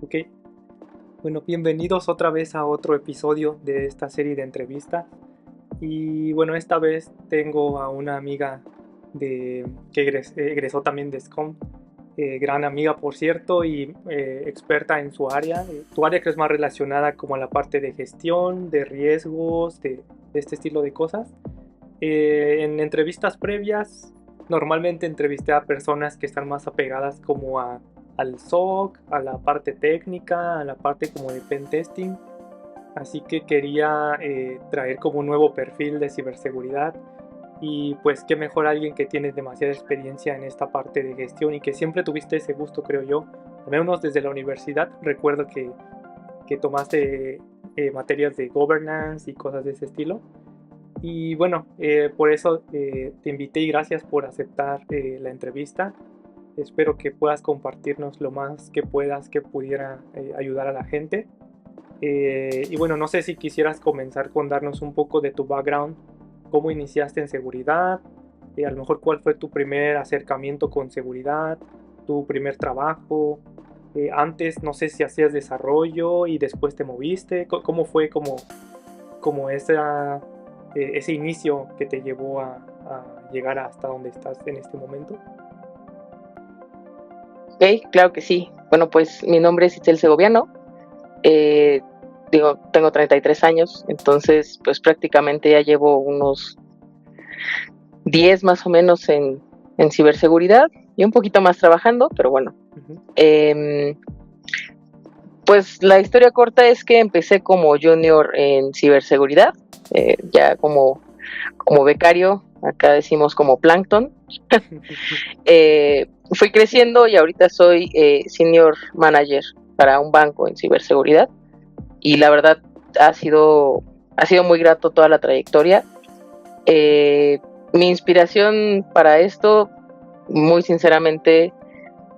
Ok, bueno, bienvenidos otra vez a otro episodio de esta serie de entrevistas. Y bueno, esta vez tengo a una amiga que egresó también de SCOM, gran amiga por cierto, y experta en su área. Tu área que es más relacionada como a la parte de gestión, de riesgos, de este estilo de cosas. En entrevistas previas, normalmente entrevisté a personas que están más apegadas como al SOC, a la parte técnica, a la parte como de pen testing. Así que quería traer como un nuevo perfil de ciberseguridad. Y pues qué mejor alguien que tiene demasiada experiencia en esta parte de gestión y que siempre tuviste ese gusto, creo yo. Al menos desde la universidad recuerdo que tomaste materias de governance y cosas de ese estilo. Y bueno, por eso te invité y gracias por aceptar la entrevista. Espero que puedas compartirnos lo más que puedas que pudiera ayudar a la gente. Y bueno, no sé si quisieras comenzar con darnos un poco de tu background, cómo iniciaste en seguridad, a lo mejor cuál fue tu primer acercamiento con seguridad, tu primer trabajo. Antes no sé si hacías desarrollo y después te moviste. ¿Cómo fue como ese inicio que te llevó a llegar hasta donde estás en este momento? Ok, claro que sí. Bueno, pues mi nombre es Itzel Segoviano. Eh, tengo 33 años, entonces pues prácticamente ya llevo unos 10 más o menos en ciberseguridad y un poquito más trabajando, pero bueno. Ujú. Eh, pues la historia corta es que empecé como junior en ciberseguridad, ya como becario, acá decimos como plankton. Fui creciendo y ahorita soy senior manager para un banco en ciberseguridad y la verdad ha sido, ha sido muy grato toda la trayectoria. Eh, Mi inspiración para esto, muy sinceramente,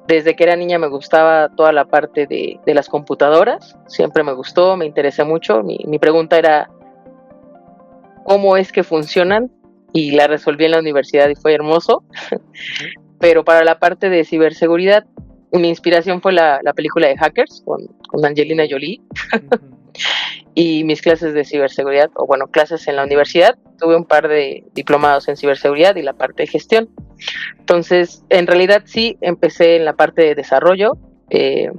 desde que era niña me gustaba toda la parte de las computadoras, siempre me gustó, me interesé mucho. Mi pregunta era, ¿cómo es que funcionan? Y la resolví en la universidad y fue hermoso. Ujú. Pero para la parte de ciberseguridad, mi inspiración fue la película de Hackers con Angelina Jolie Ujú. y mis clases de ciberseguridad, o bueno, clases en la universidad. Tuve un par de diplomados en ciberseguridad y la parte de gestión. Entonces, en realidad sí, empecé en la parte de desarrollo. Eh,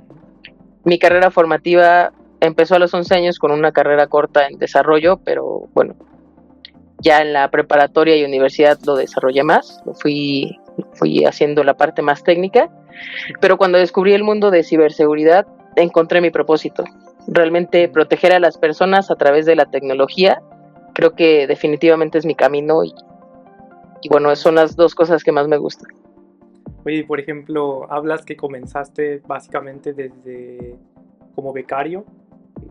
Mi carrera formativa empezó a los 11 años con una carrera corta en desarrollo, pero bueno, ya en la preparatoria y universidad lo desarrollé más, fui haciendo la parte más técnica, pero cuando descubrí el mundo de ciberseguridad encontré mi propósito, realmente Mm. proteger a las personas a través de la tecnología. Creo que definitivamente es mi camino y bueno, son las dos cosas que más me gustan. Oye, por ejemplo, hablas que comenzaste básicamente desde como becario.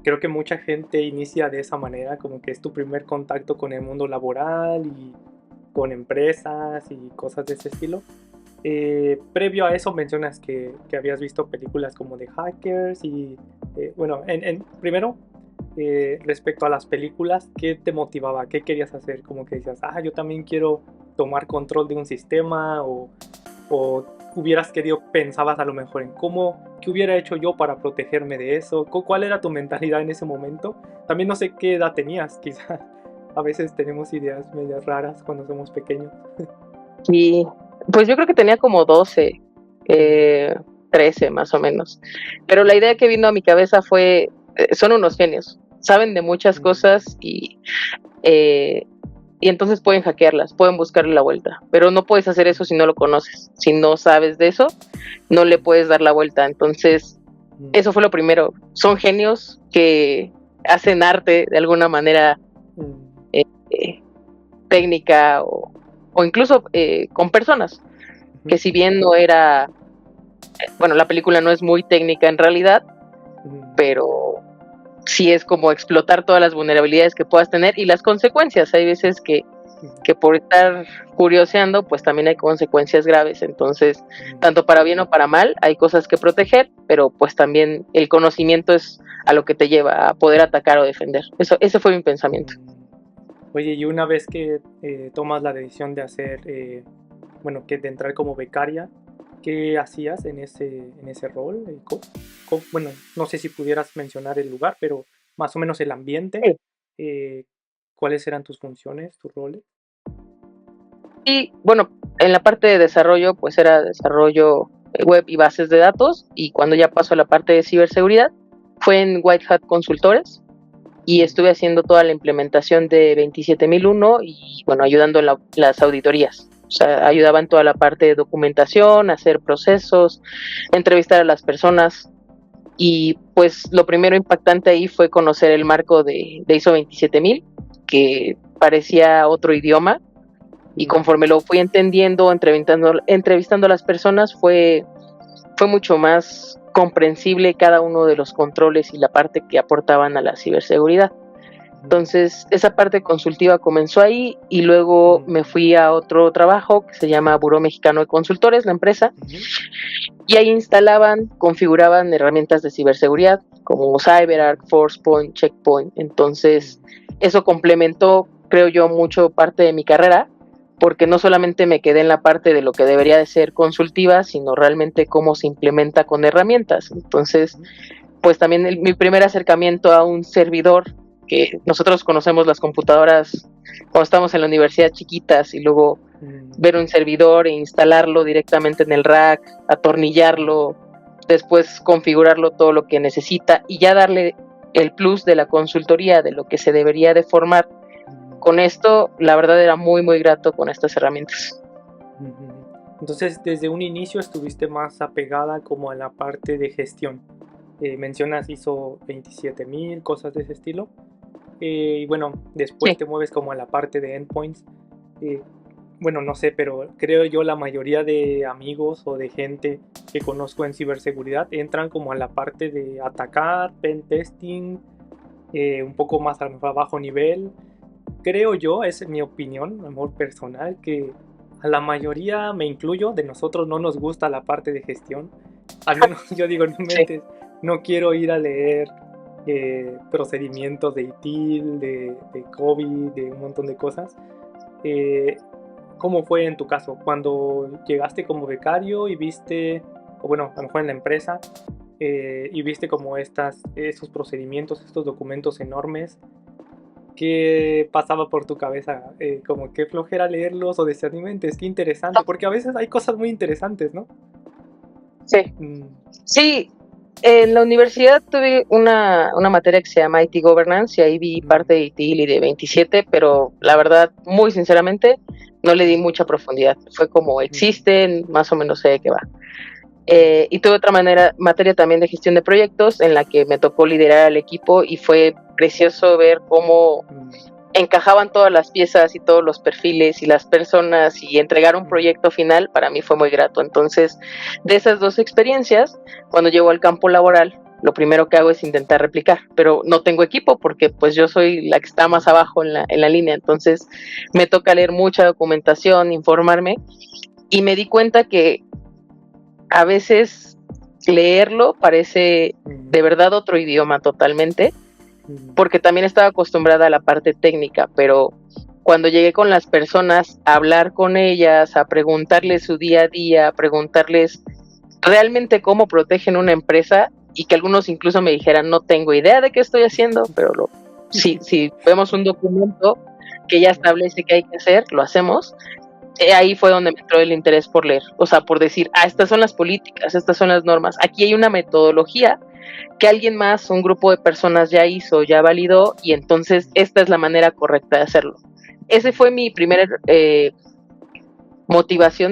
Creo que mucha gente inicia de esa manera, como que es tu primer contacto con el mundo laboral y con empresas y cosas de ese estilo. Previo a eso mencionas que habías visto películas como de hackers y bueno, primero respecto a las películas, ¿qué te motivaba? ¿Qué querías hacer? Como que decías, yo también quiero tomar control de un sistema o hubieras querido, pensabas a lo mejor en qué hubiera hecho yo para protegerme de eso. ¿Cuál era tu mentalidad en ese momento? También no sé qué edad tenías, quizá a veces tenemos ideas medias raras cuando somos pequeños. Y pues yo creo que tenía como 12, Mm. eh, 13 más o menos. Pero la idea que vino a mi cabeza fue, son unos genios, saben de muchas Mm. cosas eh, y entonces pueden hackearlas, pueden buscarle la vuelta, pero no puedes hacer eso si no lo conoces, si no sabes de eso, no le puedes dar la vuelta. Entonces, Mm. eso fue lo primero, son genios que hacen arte de alguna manera Mm. eh, técnica o incluso con personas, Ujú. que si bien no era, bueno, la película no es muy técnica en realidad, Mm. pero sí es como explotar todas las vulnerabilidades que puedas tener y las consecuencias. Hay veces que por estar curioseando, pues también hay consecuencias graves. Entonces, Mm. tanto para bien o para mal, hay cosas que proteger, pero pues también el conocimiento es a lo que te lleva a poder atacar o defender. Ese fue mi pensamiento. Mm. Oye, y una vez que tomas la decisión de hacer bueno, que de entrar como becaria, ¿qué hacías en ese rol? Bueno, no sé si pudieras mencionar el lugar, pero más o menos el ambiente. Sí. eh, ¿Cuáles eran tus funciones, tus roles? Y bueno, en la parte de desarrollo, pues era desarrollo web y bases de datos, y cuando ya pasó a la parte de ciberseguridad, fue en White Hat Consultores, y estuve haciendo toda la implementación de 27001 y bueno, ayudando en las auditorías. O sea, ayudaba en toda la parte de documentación, hacer procesos, entrevistar a las personas, y pues lo primero impactante ahí fue conocer el marco de ISO 27000, que parecía otro idioma, y conforme lo fui entendiendo, entrevistando a las personas, fue mucho más comprensible cada uno de los controles y la parte que aportaban a la ciberseguridad. Entonces, esa parte consultiva comenzó ahí, y luego me fui a otro trabajo que se llama Buró Mexicano de Consultores, la empresa, y ahí instalaban, configuraban herramientas de ciberseguridad como CyberArk, ForcePoint, Checkpoint. Entonces, eso complementó, creo yo, mucho parte de mi carrera, porque no solamente me quedé en la parte de lo que debería de ser consultiva, sino realmente cómo se implementa con herramientas. Entonces, pues también mi primer acercamiento a un servidor, que nosotros conocemos las computadoras cuando estamos en la universidad chiquitas, y luego ver un servidor e instalarlo directamente en el rack, atornillarlo, después configurarlo todo lo que necesita, y ya darle el plus de la consultoría, de lo que se debería de formar. Con esto, la verdad, era muy, muy grato con estas herramientas. Entonces, desde un inicio estuviste más apegada como a la parte de gestión. Mencionas ISO 27000, cosas de ese estilo. Y bueno, después Sí. te mueves como a la parte de endpoints. Bueno, no sé, pero creo yo la mayoría de amigos o de gente que conozco en ciberseguridad entran como a la parte de atacar, pen testing, un poco más a bajo nivel. Creo yo, es mi opinión, amor personal, que a la mayoría, me incluyo, de nosotros no nos gusta la parte de gestión. Al menos yo digo, no Sí. mentes, no quiero ir a leer procedimientos de ITIL, de COVID, de un montón de cosas. ¿Cómo fue en tu caso? Cuando llegaste como becario y viste, o bueno, a lo mejor en la empresa, y viste como esos procedimientos, estos documentos enormes, ¿qué pasaba por tu cabeza? Como qué flojera leerlos o decías, "No inventes, qué interesante", porque a veces hay cosas muy interesantes, ¿no? Sí. Mm, Sí, en la universidad tuve una materia que se llama IT Governance, y ahí vi parte mm, de ITIL y de 27, pero la verdad, muy sinceramente, no le di mucha profundidad. Fue como mm, existen, más o menos sé de qué va. mm, Y tuve otra materia también de gestión de proyectos, en la que me tocó liderar al equipo, y fue precioso ver cómo mm, encajaban todas las piezas y todos los perfiles y las personas, y entregar un mm, proyecto final para mí fue muy grato. Entonces, de esas dos experiencias, cuando llego al campo laboral, lo primero que hago es intentar replicar, pero no tengo equipo porque pues yo soy la que está más abajo en la línea. Entonces me toca leer mucha documentación, informarme, y me di cuenta que a veces leerlo parece mm, de verdad otro idioma totalmente, mm, porque también estaba acostumbrada a la parte técnica, pero cuando llegué con las personas a hablar con ellas, a preguntarles su día a día, a preguntarles realmente cómo protegen una empresa, y que algunos incluso me dijeran, no tengo idea de qué estoy haciendo, pero si vemos un documento que ya establece qué hay que hacer, lo hacemos. Ahí fue donde me entró el interés por leer, o sea, por decir, estas son las políticas, estas son las normas, aquí hay una metodología que alguien más, un grupo de personas ya hizo, ya validó, y entonces esta es la manera correcta de hacerlo. Ese fue mi primera motivación,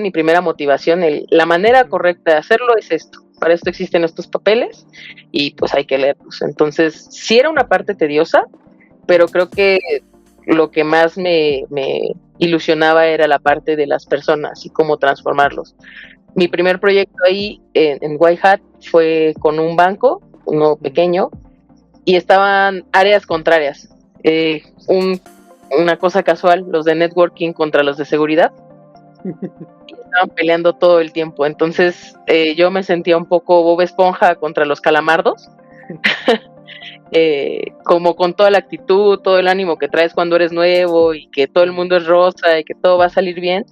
la manera correcta de hacerlo es esto, para esto existen estos papeles, y pues hay que leerlos. Entonces, sí era una parte tediosa, pero creo que lo que más me ilusionaba era la parte de las personas y cómo transformarlos. Mi primer proyecto ahí en White Hat fue con un banco, uno pequeño, y estaban áreas contrarias. Eh, un, una cosa casual, los de networking contra los de seguridad, y estaban peleando todo el tiempo. Entonces yo me sentía un poco Bob Esponja contra los calamardos, como con toda la actitud, todo el ánimo que traes cuando eres nuevo, y que todo el mundo es rosa y que todo va a salir bien.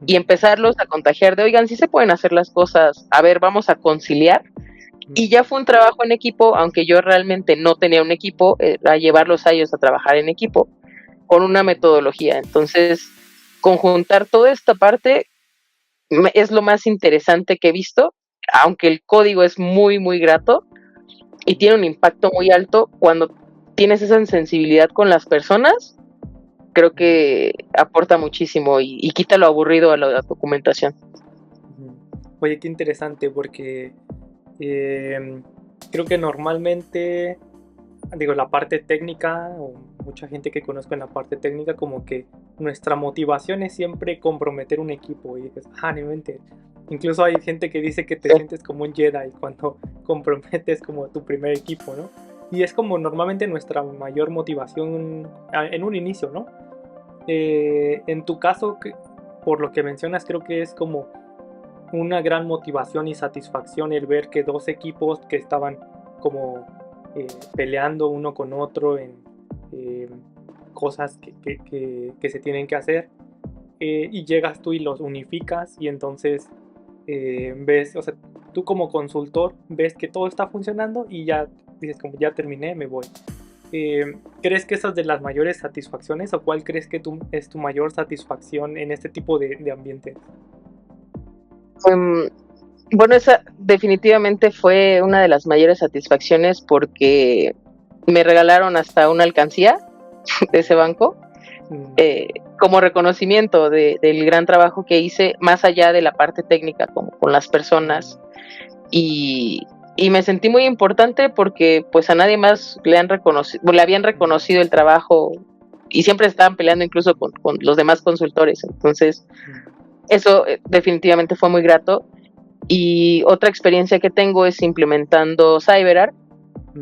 y empezarlos a contagiar de, oigan, sí se pueden hacer las cosas, a ver, vamos a conciliar. Y ya fue un trabajo en equipo, aunque yo realmente no tenía un equipo, a llevarlos a ellos a trabajar en equipo con una metodología. Entonces, conjuntar toda esta parte es lo más interesante que he visto, aunque el código es muy, muy grato y tiene un impacto muy alto. Cuando tienes esa sensibilidad con las personas, creo que aporta muchísimo y quita lo aburrido a la documentación. Oye, qué interesante, porque creo que normalmente, digo, la parte técnica, o mucha gente que conozco en la parte técnica, como que nuestra motivación es siempre comprometer un equipo. Y dices, no inventes. Incluso hay gente que dice que te sientes como un Jedi cuando comprometes como tu primer equipo, ¿no? Y es como normalmente nuestra mayor motivación en un inicio, ¿no? En tu caso, por lo que mencionas, creo que es como una gran motivación y satisfacción el ver que dos equipos que estaban como peleando uno con otro en cosas que se tienen que hacer, y llegas tú y los unificas, y entonces ves, o sea, tú como consultor ves que todo está funcionando y ya dices como ya terminé, me voy. ¿Crees que esa es de las mayores satisfacciones, o cuál crees que es tu mayor satisfacción en este tipo de ambientes? Bueno, esa definitivamente fue una de las mayores satisfacciones porque me regalaron hasta una alcancía de ese banco como reconocimiento del gran trabajo que hice, más allá de la parte técnica, como con las personas. Y me sentí muy importante porque pues a nadie más le habían reconocido el trabajo y siempre estaban peleando incluso con los demás consultores. Entonces, eso definitivamente fue muy grato. Y otra experiencia que tengo es implementando CyberArk,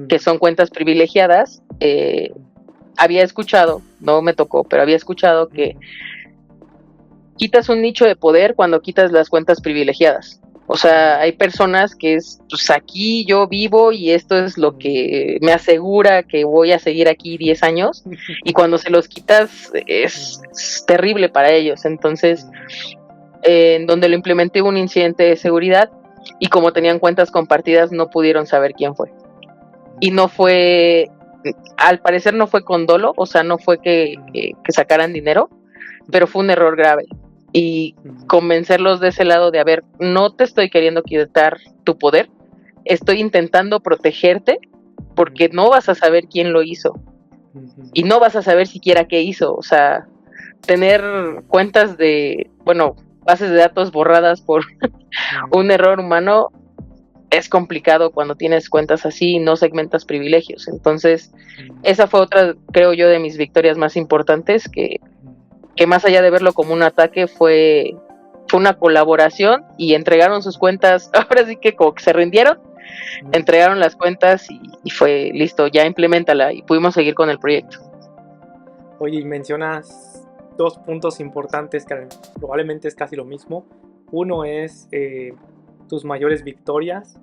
que son cuentas privilegiadas. Había escuchado, no me tocó, pero había escuchado que quitas un nicho de poder cuando quitas las cuentas privilegiadas. O sea, hay personas que es, pues aquí yo vivo y esto es lo que me asegura que voy a seguir aquí 10 años, y cuando se los quitas es terrible para ellos. Entonces, en donde lo implementé, un incidente de seguridad, y como tenían cuentas compartidas no pudieron saber quién fue. Y no fue, al parecer no fue con dolo, o sea, no fue que sacaran dinero, pero fue un error grave. Y convencerlos de ese lado de, a ver, no te estoy queriendo quitar tu poder, estoy intentando protegerte porque no vas a saber quién lo hizo y no vas a saber siquiera qué hizo. O sea, tener cuentas bases de datos borradas por un error humano es complicado cuando tienes cuentas así y no segmentas privilegios. Entonces, esa fue otra, creo yo, de mis victorias más importantes, que más allá de verlo como un ataque, fue una colaboración, y entregaron sus cuentas. Ahora sí que como que se rindieron, entregaron las cuentas y fue listo, ya implementala, y pudimos seguir con el proyecto. Oye, y mencionas dos puntos importantes que probablemente es casi lo mismo. Uno es tus mayores victorias,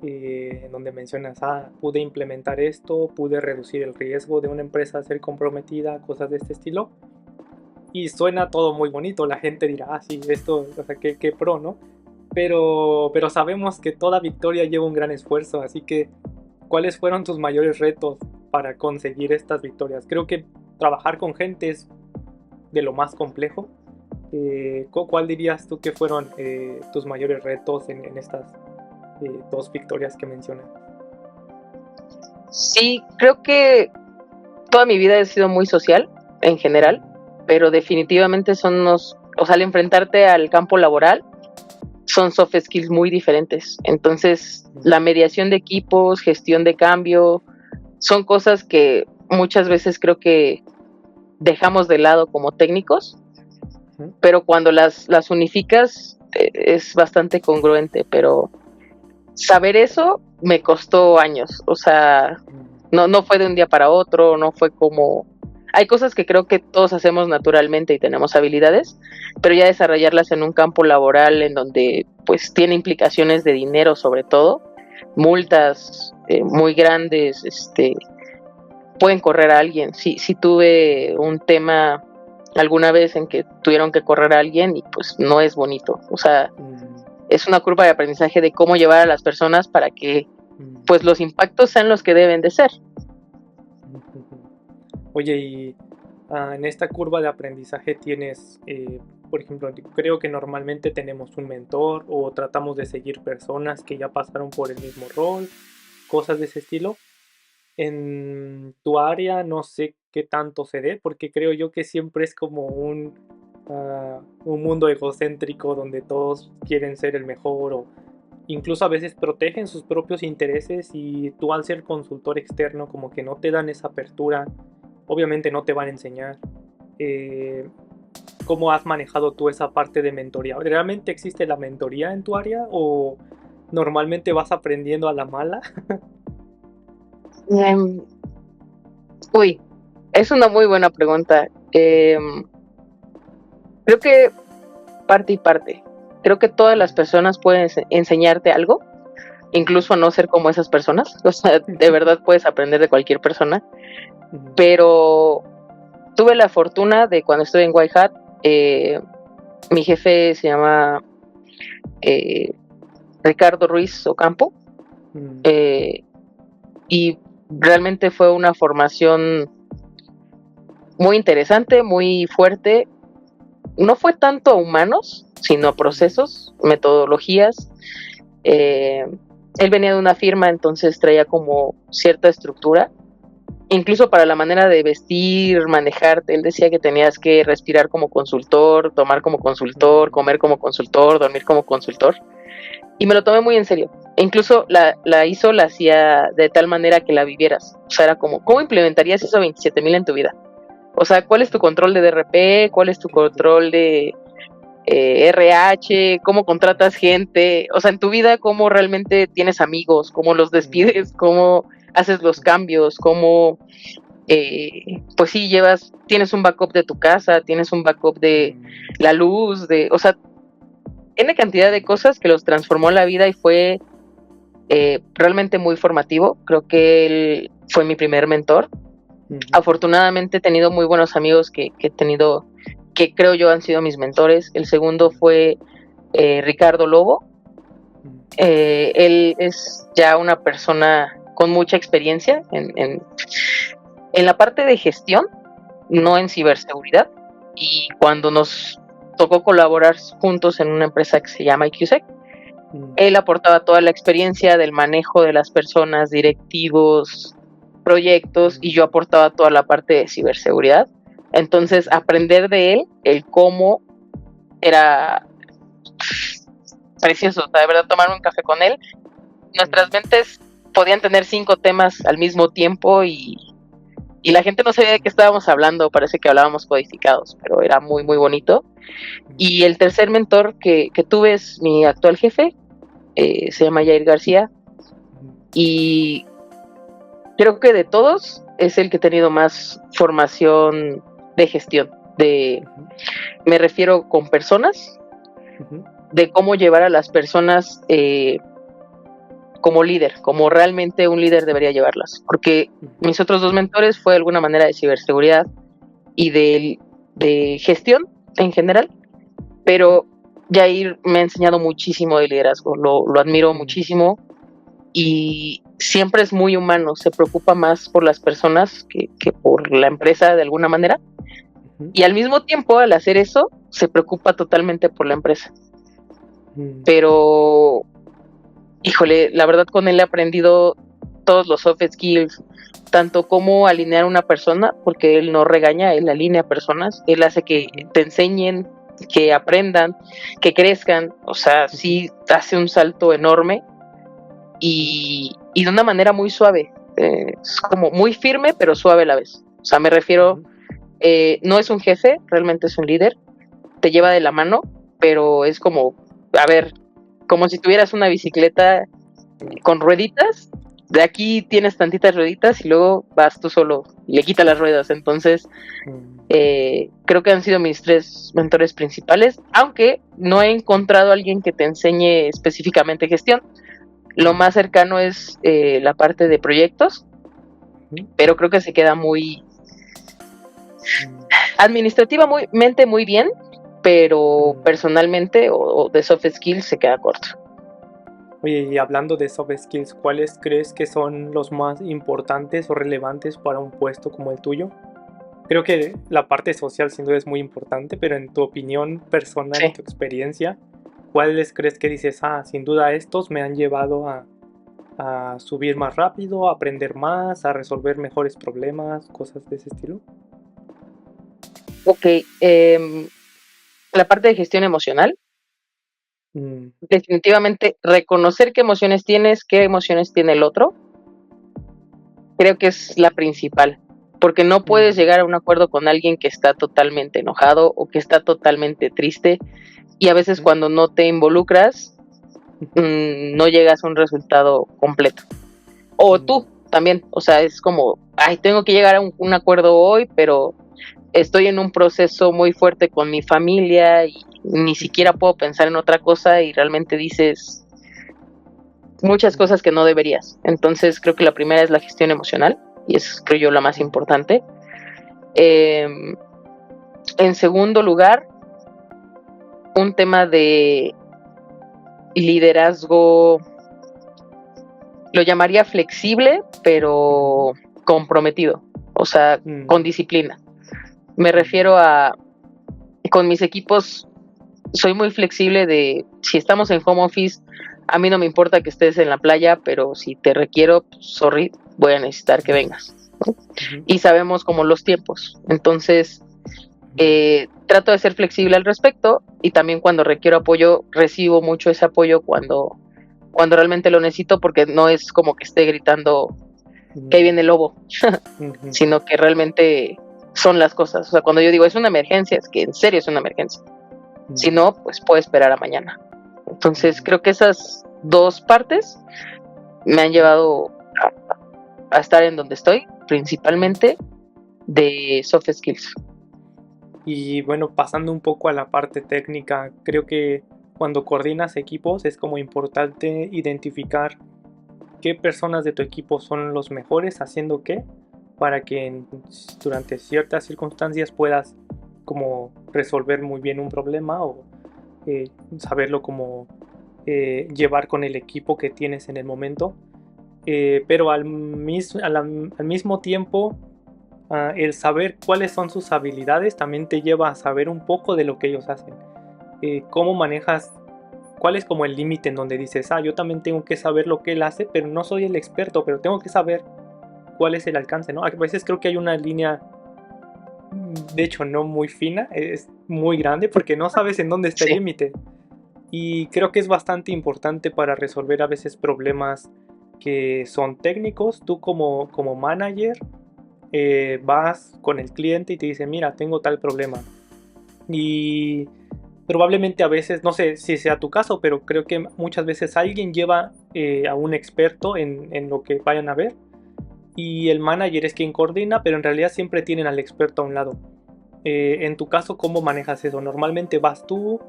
en donde mencionas, pude implementar esto, pude reducir el riesgo de una empresa a ser comprometida, cosas de este estilo. Y suena todo muy bonito, la gente dirá, sí, esto, o sea, qué pro, ¿no? Pero sabemos que toda victoria lleva un gran esfuerzo, así que, ¿cuáles fueron tus mayores retos para conseguir estas victorias? Creo que trabajar con gente es de lo más complejo. ¿Cuál dirías tú que fueron tus mayores retos en estas dos victorias que mencionas? Sí, creo que toda mi vida he sido muy social en general, pero definitivamente al enfrentarte al campo laboral, son soft skills muy diferentes. Entonces, la mediación de equipos, gestión de cambio, son cosas que muchas veces creo que dejamos de lado como técnicos, pero cuando las unificas es bastante congruente. Pero saber eso me costó años. O sea, no fue de un día para otro, no fue como... Hay cosas que creo que todos hacemos naturalmente y tenemos habilidades, pero ya desarrollarlas en un campo laboral en donde pues tiene implicaciones de dinero, sobre todo, multas muy grandes, pueden correr a alguien. Sí tuve un tema alguna vez en que tuvieron que correr a alguien y pues no es bonito. O sea, es una curva de aprendizaje de cómo llevar a las personas para que pues los impactos sean los que deben de ser. Oye, y en esta curva de aprendizaje tienes, por ejemplo, creo que normalmente tenemos un mentor o tratamos de seguir personas que ya pasaron por el mismo rol, cosas de ese estilo. En tu área no sé qué tanto se dé, porque creo yo que siempre es como un mundo egocéntrico donde todos quieren ser el mejor o incluso a veces protegen sus propios intereses y tú al ser consultor externo como que no te dan esa apertura, obviamente no te van a enseñar. Eh, ¿Cómo has manejado tú esa parte de mentoría? ¿Realmente existe la mentoría en tu área o normalmente vas aprendiendo a la mala? Uy, es una muy buena pregunta. Creo que parte y parte. Creo que todas las personas pueden enseñarte algo, incluso a no ser como esas personas. O sea, de verdad puedes aprender de cualquier persona. Pero tuve la fortuna de cuando estuve en White Hat, mi jefe se llama Ricardo Ruiz Ocampo, y realmente fue una formación muy interesante, muy fuerte. No fue tanto a humanos, sino a procesos, metodologías. Él venía de una firma, entonces traía como cierta estructura, incluso para la manera de vestir, manejarte. Él decía que tenías que respirar como consultor, tomar como consultor, comer como consultor, dormir como consultor, y me lo tomé muy en serio. E incluso la hacía de tal manera que la vivieras. O sea, era como, ¿cómo implementarías ISO 27000 en tu vida? O sea, ¿cuál es tu control de DRP? ¿Cuál es tu control de RH? ¿Cómo contratas gente? O sea, en tu vida, ¿cómo realmente tienes amigos? ¿Cómo los despides? ¿Cómo haces los cambios? ¿Cómo, pues sí, tienes un backup de tu casa, tienes un backup de la luz, o sea, N cantidad de cosas que los transformó en la vida y fue realmente muy formativo. Creo que él fue mi primer mentor. Afortunadamente he tenido muy buenos amigos que he tenido, que creo yo han sido mis mentores. El segundo fue Ricardo Lobo. Él es ya una persona con mucha experiencia en la parte de gestión, no en ciberseguridad. Y cuando nos tocó colaborar juntos en una empresa que se llama IQSec, él aportaba toda la experiencia del manejo de las personas, directivos, proyectos, y yo aportaba toda la parte de ciberseguridad. Entonces, aprender de él, el cómo, era precioso. O sea, de verdad, tomarme un café con él. Nuestras mentes podían tener 5 temas al mismo tiempo y la gente no sabía de qué estábamos hablando. Parece que hablábamos codificados, pero era muy, muy bonito. Y el tercer mentor que tuve es mi actual jefe, se llama Jair García, y creo que de todos es el que he tenido más formación de gestión, me refiero con personas, de cómo llevar a las personas como líder, como realmente un líder debería llevarlas, porque mis otros 2 mentores fue de alguna manera de ciberseguridad y de gestión en general, pero Jair me ha enseñado muchísimo de liderazgo, lo admiro muchísimo, y siempre es muy humano, se preocupa más por las personas que por la empresa de alguna manera, y al mismo tiempo, al hacer eso, se preocupa totalmente por la empresa. Pero, híjole, la verdad con él he aprendido todos los soft skills, tanto como alinear una persona, porque él no regaña, él alinea personas, él hace que te enseñen, que aprendan, que crezcan. O sea, sí hace un salto enorme y de una manera muy suave, es como muy firme pero suave a la vez. O sea, me refiero, no es un jefe, realmente es un líder, te lleva de la mano, pero es como, a ver, como si tuvieras una bicicleta con rueditas, de aquí tienes tantitas rueditas y luego vas tú solo y le quitas las ruedas. Entonces, creo que han sido mis 3 mentores principales, aunque no he encontrado a alguien que te enseñe específicamente gestión. Lo más cercano es la parte de proyectos, pero creo que se queda muy Administrativamente muy bien, pero personalmente o de soft skills se queda corto. Oye, y hablando de soft skills, ¿cuáles crees que son los más importantes o relevantes para un puesto como el tuyo? Creo que la parte social sin duda es muy importante, pero en tu opinión personal y Sí. tu experiencia, ¿cuáles crees que dices, sin duda estos me han llevado a subir más rápido, a aprender más, a resolver mejores problemas, cosas de ese estilo? Ok, la parte de gestión emocional, Mm, definitivamente reconocer qué emociones tienes, qué emociones tiene el otro, creo que es la principal, porque no puedes mm, llegar a un acuerdo con alguien que está totalmente enojado o que está totalmente triste, y a veces ujú, cuando no te involucras, ujú, no llegas a un resultado completo. O mm, tú también, o sea, es como, ay, tengo que llegar a un acuerdo hoy, pero estoy en un proceso muy fuerte con mi familia y ni ujú, siquiera puedo pensar en otra cosa y realmente dices muchas mm, cosas que no deberías. Entonces creo que la primera es la gestión emocional y es, creo yo, la más ujú, importante. Eh, en segundo lugar, un tema de liderazgo, lo llamaría flexible, ujú, pero comprometido, o sea, con mm, disciplina. Me mm, refiero a, con mis equipos, soy muy flexible de, si estamos en home office, a mí no me importa que estés en la playa, pero si te requiero, pues, sorry, voy a necesitar que vengas. ujú, Y sabemos como los tiempos. Entonces, ujú, trato de ser flexible al respecto y también cuando requiero apoyo, recibo mucho ese apoyo cuando realmente lo necesito, porque no es como que esté gritando que ahí ujú, viene el lobo, ujú, sino que realmente son las cosas. O sea, cuando yo digo es una emergencia, es que en serio es una emergencia. Si ujú, no, pues puedo esperar a mañana. Entonces, ujú, creo que esas dos partes me han ujú, llevado a estar en donde estoy, ujú. principalmente de soft skills. Y bueno, pasando un poco a la parte técnica, creo que cuando coordinas equipos es como importante identificar qué personas de tu equipo son los mejores haciendo qué, para que durante ciertas circunstancias puedas como resolver muy bien un problema o saberlo como llevar con el equipo que tienes en el momento. Pero al mismo tiempo, el saber cuáles son sus habilidades también te lleva a saber un poco de lo que ellos hacen. ¿Cómo manejas? ¿Cuál es como el límite en donde dices, yo también tengo que saber lo que él hace, pero no soy el experto, pero tengo que saber cuál es el alcance, ¿no? A veces creo que hay una línea, de hecho, no muy fina, es muy grande porque no sabes en dónde está el Sí. límite. Y creo que es bastante importante para resolver a veces problemas que son técnicos. Tú como manager vas con el cliente y te dice, mira, tengo tal problema. Y probablemente a veces, no sé si sea tu caso, pero creo que muchas veces alguien lleva a un experto en lo que vayan a ver y el manager es quien coordina, pero en realidad siempre tienen al experto a un lado. En tu caso, ¿cómo manejas eso? ¿Normalmente vas tú?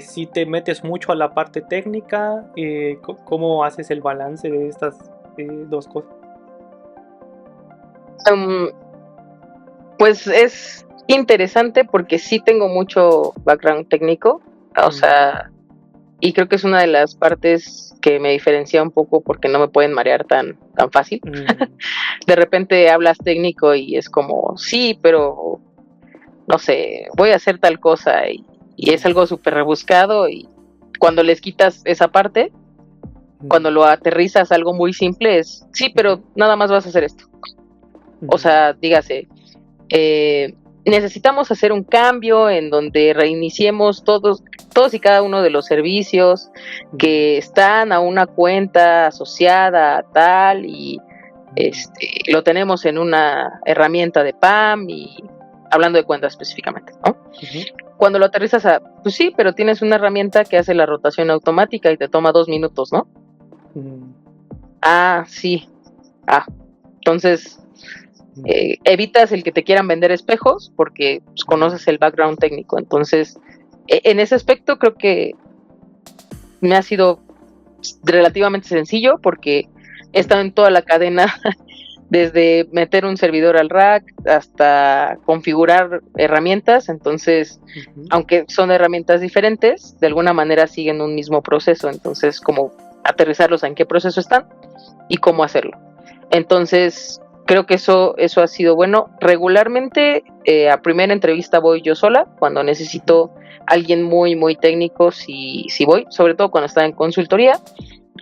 ¿Si te metes mucho a la parte técnica? ¿Cómo haces el balance de estas dos cosas? Um, pues es interesante porque sí tengo mucho background técnico, o Mm, sea, y creo que es una de las partes que me diferencia un poco porque no me pueden marear tan fácil. mm, De repente hablas técnico y es como, sí, pero no sé, voy a hacer tal cosa y es mm, algo súper rebuscado y cuando les quitas esa parte, mm, cuando lo aterrizas a algo muy simple es, sí, pero ujú, nada más vas a hacer esto. O mm, sea, dígase, necesitamos hacer un cambio en donde reiniciemos todos y cada uno de los servicios mm, que están a una cuenta asociada a tal y mm, lo tenemos en una herramienta de PAM y hablando de cuentas específicamente, ¿no? ujú, Cuando lo aterrizas a, pues sí, pero tienes una herramienta que hace la rotación automática y te toma 2 minutos, ¿no? mm, Ah, sí. Ah, entonces mm, evitas el que te quieran vender espejos porque pues, mm, conoces el background técnico. Entonces, en ese aspecto creo que me ha sido relativamente sencillo porque he estado mm, en toda la cadena desde meter un servidor al rack hasta configurar herramientas. Entonces, aunque son herramientas diferentes, de alguna manera siguen un mismo proceso. Entonces, como aterrizarlos en qué proceso están y cómo hacerlo. Entonces, creo que eso ha sido bueno. Regularmente, a primera entrevista voy yo sola. Cuando necesito alguien muy, muy técnico, sí voy, sobre todo cuando está en consultoría.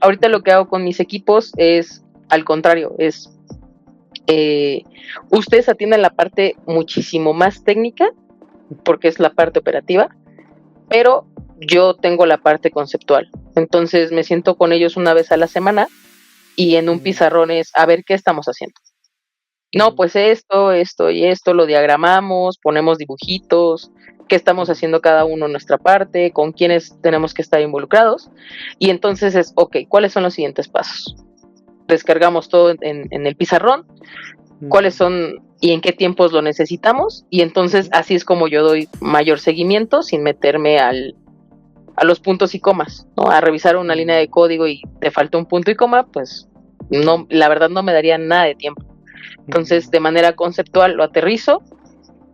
Ahorita lo que hago con mis equipos es, al contrario, es ustedes atienden la parte muchísimo más técnica, porque es la parte operativa, pero yo tengo la parte conceptual. Entonces me siento con ellos una vez a la semana y en un pizarrón es a ver qué estamos haciendo. No, pues esto y esto, lo diagramamos, ponemos dibujitos, qué estamos haciendo cada uno en nuestra parte, con quiénes tenemos que estar involucrados. Y entonces es, ok, ¿cuáles son los siguientes pasos? Descargamos todo en el pizarrón, cuáles son y en qué tiempos lo necesitamos, y entonces así es como yo doy mayor seguimiento sin meterme a los puntos y comas, ¿no? A revisar una línea de código y te falta un punto y coma, pues no, la verdad no me daría nada de tiempo. Entonces, de manera conceptual lo aterrizo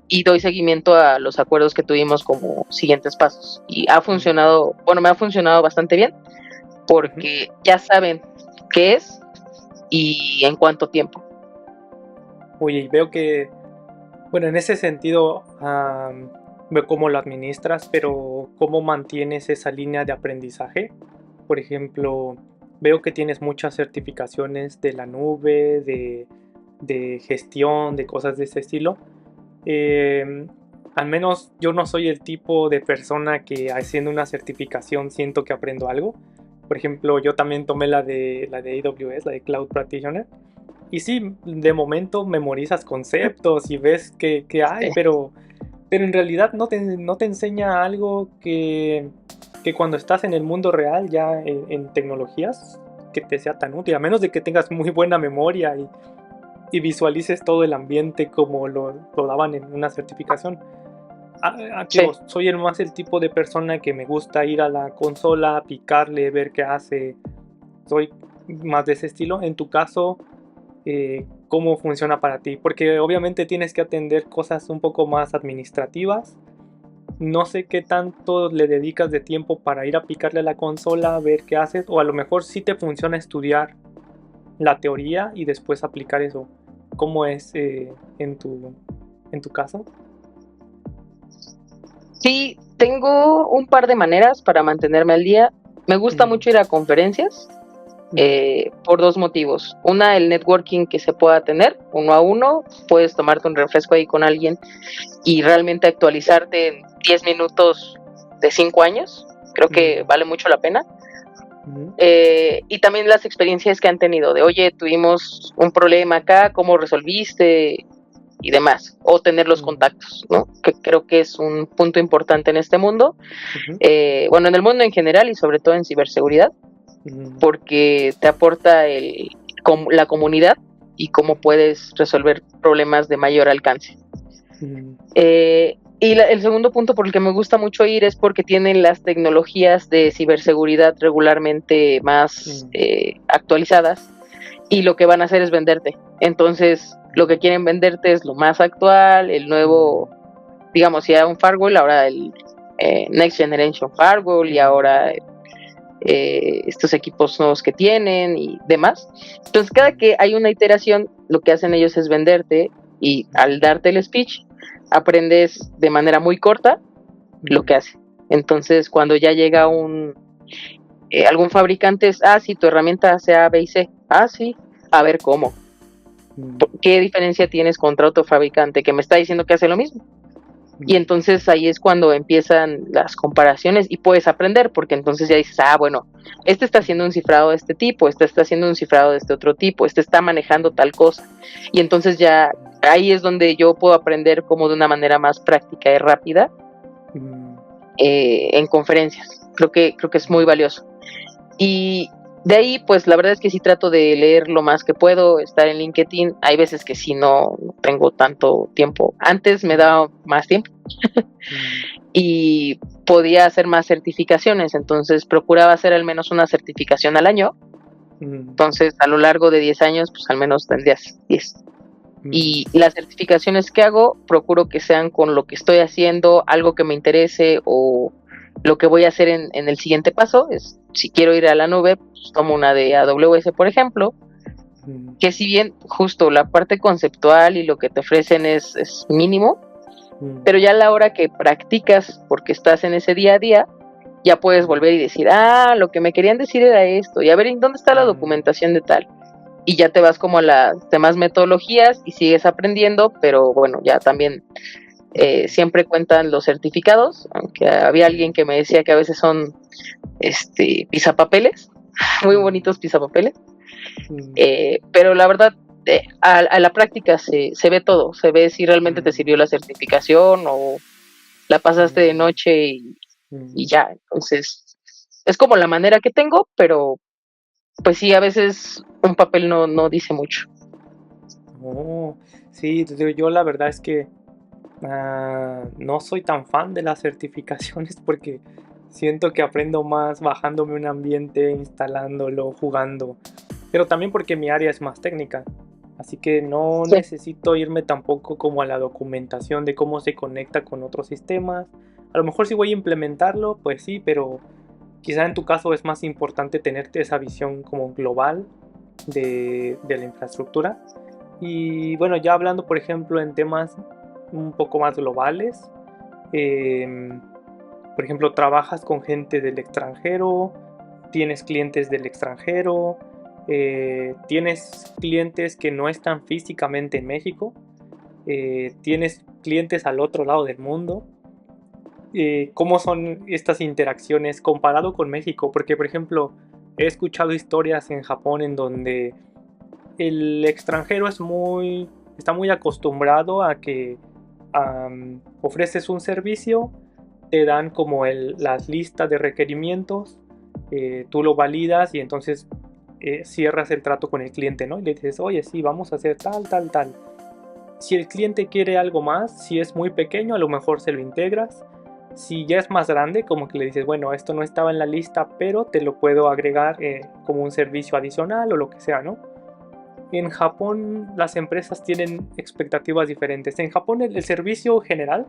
y doy seguimiento a los acuerdos que tuvimos como siguientes pasos. Y ha funcionado, bueno, me ha funcionado bastante bien, porque ya saben qué es y en cuánto tiempo. Oye, veo que, bueno, en ese sentido, veo cómo lo administras, pero ¿cómo mantienes esa línea de aprendizaje? Por ejemplo, veo que tienes muchas certificaciones de la nube, de gestión, de cosas de ese estilo. Al menos yo no soy el tipo de persona que haciendo una certificación siento que aprendo algo. Por ejemplo, yo también tomé la de AWS, la de Cloud Practitioner. Y sí, de momento memorizas conceptos y ves que hay, pero en realidad no te enseña algo que cuando estás en el mundo real, ya en tecnologías, que te sea tan útil, a menos de que tengas muy buena memoria y visualices todo el ambiente como lo daban en una certificación. Soy más el tipo de persona que me gusta ir a la consola, picarle, ver qué hace. Soy más de ese estilo. En tu caso, ¿cómo funciona para ti? Porque obviamente tienes que atender cosas un poco más administrativas. No sé qué tanto le dedicas de tiempo para ir a picarle a la consola, ver qué haces, o a lo mejor sí te funciona estudiar la teoría y después aplicar eso. ¿Cómo es en tu caso? Sí, tengo un par de maneras para mantenerme al día. Me gusta mucho ir a conferencias por dos motivos. Una, el networking que se pueda tener uno a uno. Puedes tomarte un refresco ahí con alguien y realmente actualizarte en 10 minutos de 5 años. Creo que vale mucho la pena. Y también las experiencias que han tenido de, oye, tuvimos un problema acá, ¿cómo resolviste? Y demás, o tener los contactos, ¿no? Que creo que es un punto importante en este mundo, bueno, en el mundo en general y sobre todo en ciberseguridad, porque te aporta la comunidad y cómo puedes resolver problemas de mayor alcance. Y el segundo punto por el que me gusta mucho ir es porque tienen las tecnologías de ciberseguridad regularmente más actualizadas, y lo que van a hacer es venderte. Entonces, lo que quieren venderte es lo más actual, el nuevo, digamos, si era un firewall, ahora el Next Generation Firewall, y ahora estos equipos nuevos que tienen y demás. Entonces, cada que hay una iteración, lo que hacen ellos es venderte, y al darte el speech, aprendes de manera muy corta lo que hace. Entonces, cuando ya llega algún fabricante, es, sí, tu herramienta hace A, B y C. Sí, a ver cómo. ¿Qué diferencia tienes contra otro fabricante que me está diciendo que hace lo mismo? Y entonces ahí es cuando empiezan las comparaciones y puedes aprender, porque entonces ya dices, bueno, este está haciendo un cifrado de este tipo, este está haciendo un cifrado de este otro tipo, este está manejando tal cosa. Y entonces ya ahí es donde yo puedo aprender como de una manera más práctica y rápida en conferencias. Creo que es muy valioso. Y de ahí, pues la verdad es que sí trato de leer lo más que puedo, estar en LinkedIn. Hay veces que sí no tengo tanto tiempo. Antes me daba más tiempo y podía hacer más certificaciones, entonces procuraba hacer al menos una certificación al año Entonces, a lo largo de 10 años, pues al menos tendrías 10. Y las certificaciones que hago, procuro que sean con lo que estoy haciendo, algo que me interese o lo que voy a hacer en el siguiente paso. Es, si quiero ir a la nube, pues tomo una de AWS, por ejemplo, que si bien justo la parte conceptual y lo que te ofrecen es mínimo, pero ya a la hora que practicas, porque estás en ese día a día, ya puedes volver y decir, lo que me querían decir era esto, y a ver, ¿en dónde está la documentación de tal? Y ya te vas como a las demás metodologías y sigues aprendiendo, pero bueno, ya también siempre cuentan los certificados, aunque había alguien que me decía que a veces son pisapapeles, muy bonitos pisapapeles, pero la verdad, a la práctica se ve todo, se ve si realmente te sirvió la certificación o la pasaste de noche y ya. Entonces, es como la manera que tengo, pero pues sí, a veces un papel no dice mucho. Sí, yo la verdad es que no soy tan fan de las certificaciones porque siento que aprendo más bajándome un ambiente, instalándolo, jugando, pero también porque mi área es más técnica, así que no necesito irme tampoco como a la documentación de cómo se conecta con otros sistemas. A lo mejor si voy a implementarlo, pues sí, pero quizá en tu caso es más importante tenerte esa visión como global de la infraestructura. Y bueno, ya hablando por ejemplo en temas un poco más globales, por ejemplo, trabajas con gente del extranjero, tienes clientes del extranjero, tienes clientes que no están físicamente en México, tienes clientes al otro lado del mundo. ¿Cómo son estas interacciones comparado con México? Porque, por ejemplo, he escuchado historias en Japón en donde el extranjero está muy acostumbrado a que ofreces un servicio, te dan como las listas de requerimientos, tú lo validas y entonces cierras el trato con el cliente, ¿no? Y le dices, oye, sí, vamos a hacer tal, tal, tal. Si el cliente quiere algo más, si es muy pequeño, a lo mejor se lo integras. Si ya es más grande, como que le dices, bueno, esto no estaba en la lista, pero te lo puedo agregar como un servicio adicional o lo que sea, ¿no? En Japón las empresas tienen expectativas diferentes. En Japón el servicio general,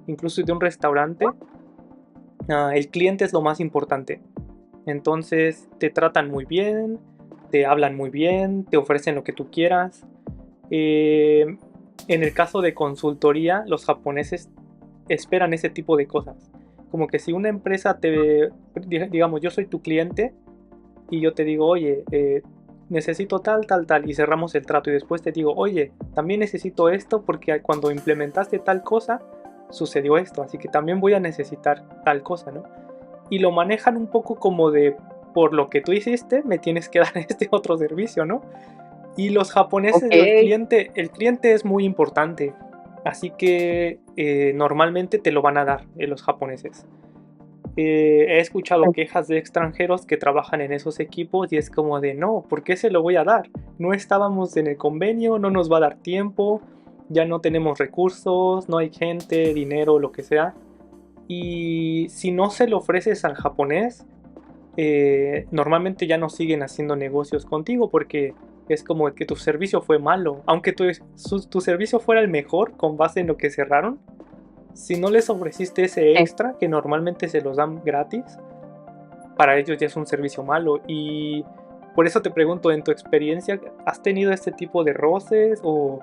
incluso de un restaurante, el cliente es lo más importante. Entonces te tratan muy bien, te hablan muy bien, te ofrecen lo que tú quieras. En el caso de consultoría, los japoneses esperan ese tipo de cosas. Como que si una empresa digamos, yo soy tu cliente y yo te digo, oye, necesito tal, tal, tal, y cerramos el trato y después te digo, oye, también necesito esto porque cuando implementaste tal cosa, sucedió esto, así que también voy a necesitar tal cosa, ¿no? Y lo manejan un poco como de, por lo que tú hiciste, me tienes que dar este otro servicio, ¿no? Y los japoneses, el cliente es muy importante, así que normalmente te lo van a dar los japoneses. He escuchado quejas de extranjeros que trabajan en esos equipos y es como de no, ¿por qué se lo voy a dar? No estábamos en el convenio, no nos va a dar tiempo, ya no tenemos recursos, no hay gente, dinero, lo que sea. Y si no se lo ofreces al japonés, normalmente ya no siguen haciendo negocios contigo porque es como que tu servicio fue malo. Aunque tu servicio fuera el mejor con base en lo que cerraron, si no les ofreciste ese extra que normalmente se los dan gratis, para ellos ya es un servicio malo. Y por eso te pregunto, en tu experiencia, ¿has tenido este tipo de roces o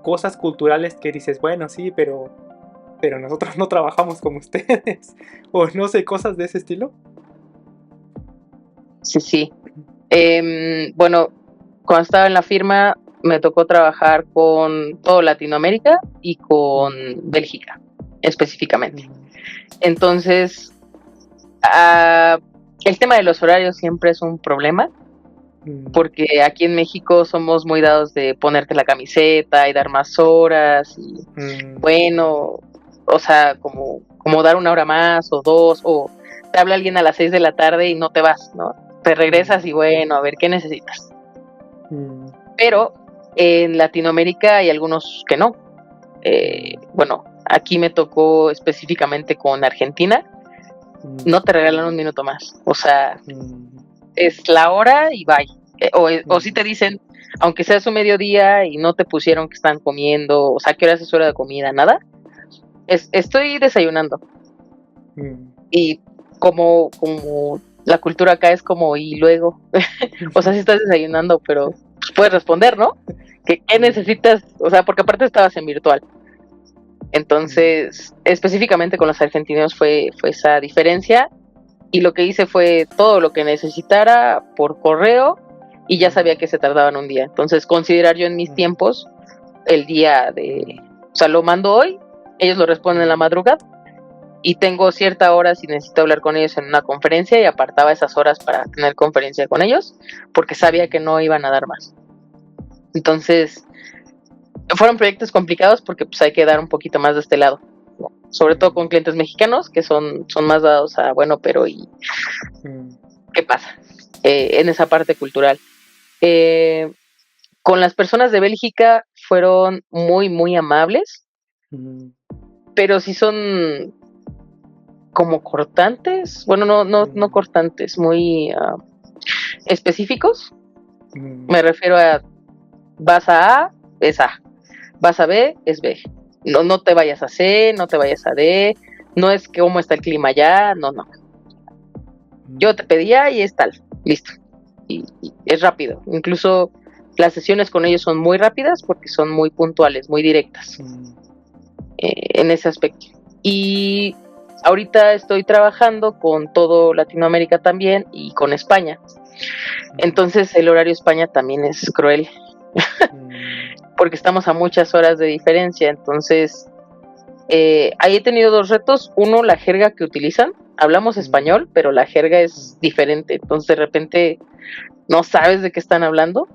cosas culturales que dices, bueno, sí, pero nosotros no trabajamos como ustedes? O no sé, cosas de ese estilo. Sí. Bueno, cuando estaba en la firma me tocó trabajar con todo Latinoamérica y con Bélgica específicamente. Entonces, el tema de los horarios siempre es un problema, porque aquí en México somos muy dados de ponerte la camiseta y dar más horas y bueno, o sea, como dar una hora más o dos, o te habla alguien a las 6 de la tarde y no te vas, ¿no? Te regresas y bueno, a ver qué necesitas. Pero en Latinoamérica hay algunos que no. Bueno, aquí me tocó específicamente con Argentina, no te regalan un minuto más, o sea, es la hora y bye. O si te dicen, aunque sea su mediodía y no te pusieron que están comiendo, o sea, qué hora es su hora de comida, nada, estoy desayunando. Y como la cultura acá es como, y luego, o sea, si estás desayunando, pero pues, puedes responder, ¿no? ¿Qué necesitas? O sea, porque aparte estabas en virtual. Entonces, específicamente con los argentinos fue esa diferencia. Y lo que hice fue todo lo que necesitara por correo y ya sabía que se tardaban un día. Entonces, considerar yo en mis tiempos el día de... O sea, lo mando hoy, ellos lo responden en la madrugada y tengo cierta hora si necesito hablar con ellos en una conferencia y apartaba esas horas para tener conferencia con ellos porque sabía que no iban a dar más. Entonces, fueron proyectos complicados porque pues hay que dar un poquito más de este lado, ¿no? Sobre todo con clientes mexicanos que son más dados a, bueno, pero ¿y qué pasa? En esa parte cultural. Con las personas de Bélgica fueron muy, muy amables, pero sí son como cortantes, bueno, no cortantes, muy específicos. Me refiero a vas a es A, vas a B, es B. No te vayas a C, no te vayas a D, no es que cómo está el clima allá, no. Yo te pedía y es tal, listo. Y es rápido. Incluso las sesiones con ellos son muy rápidas porque son muy puntuales, muy directas en ese aspecto. Y ahorita estoy trabajando con todo Latinoamérica también y con España. Entonces el horario España también es cruel porque estamos a muchas horas de diferencia. Entonces ahí he tenido dos retos. Uno, la jerga que utilizan. Hablamos español, pero la jerga es diferente. Entonces de repente no sabes de qué están hablando.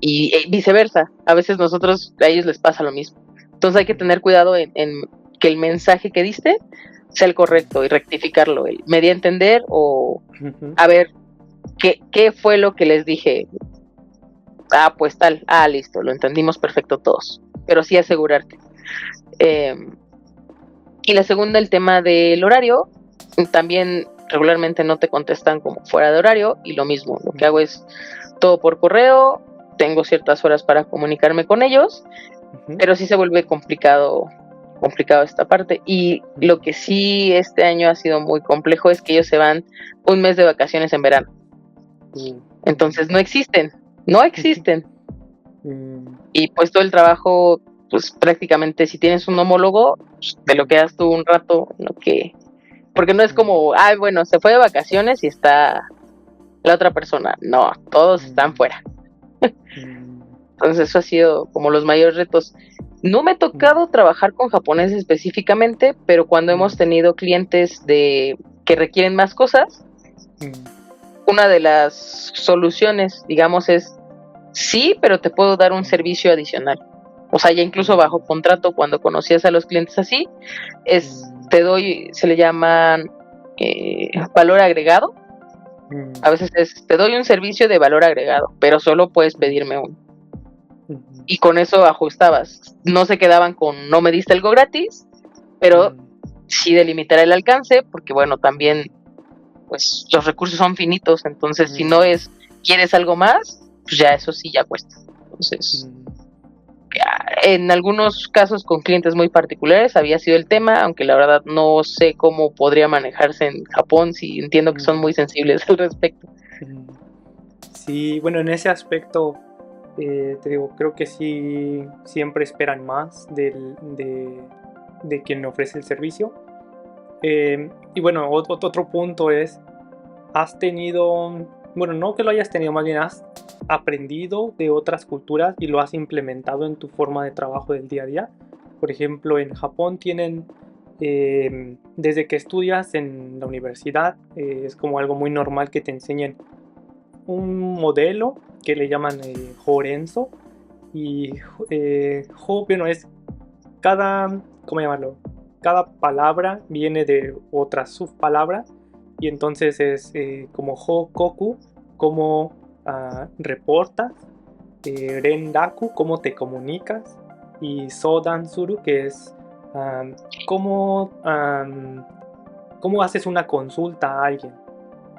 Y viceversa. A veces a ellos les pasa lo mismo. Entonces hay que tener cuidado en que el mensaje que diste sea el correcto y rectificarlo. Me di a entender o a ver qué fue lo que les dije. Ah, pues tal. Ah, listo, lo entendimos perfecto todos. Pero sí asegurarte. Y la segunda, el tema del horario. También regularmente no te contestan como fuera de horario y lo mismo. Lo que hago es todo por correo. Tengo ciertas horas para comunicarme con ellos, pero sí se vuelve complicado esta parte. Y lo que sí este año ha sido muy complejo es que ellos se van un mes de vacaciones en verano. Entonces no existen. Y pues todo el trabajo, pues prácticamente si tienes un homólogo, pues, te lo quedas tú un rato, porque no es como, bueno, se fue de vacaciones y está la otra persona. No, todos están fuera. Entonces eso ha sido como los mayores retos. No me ha tocado trabajar con japonés específicamente, pero cuando hemos tenido clientes que requieren más cosas, una de las soluciones, digamos, es sí, pero te puedo dar un servicio adicional. O sea, ya incluso bajo contrato, cuando conocías a los clientes así, se le llaman valor agregado. A veces te doy un servicio de valor agregado, pero solo puedes pedirme uno. Y con eso ajustabas. No se quedaban con no me diste algo gratis, pero sí delimitar el alcance, porque bueno, también pues los recursos son finitos, entonces si no quieres algo más, pues ya eso sí ya cuesta. Entonces, en algunos casos con clientes muy particulares había sido el tema, aunque la verdad no sé cómo podría manejarse en Japón, si entiendo que son muy sensibles al respecto. Sí, bueno, en ese aspecto te digo, creo que sí siempre esperan más de quien ofrece el servicio. Y bueno, otro punto es, has tenido, bueno, no que lo hayas tenido, más bien has aprendido de otras culturas y lo has implementado en tu forma de trabajo del día a día. Por ejemplo, en Japón tienen, desde que estudias en la universidad, es como algo muy normal que te enseñen un modelo que le llaman Jorenzo. Y bueno, es ¿cómo llamarlo? Cada palabra viene de otra subpalabra y entonces es como Hokoku, como reportas, Rendaku, cómo te comunicas, y Sodansuru, que es cómo haces una consulta a alguien.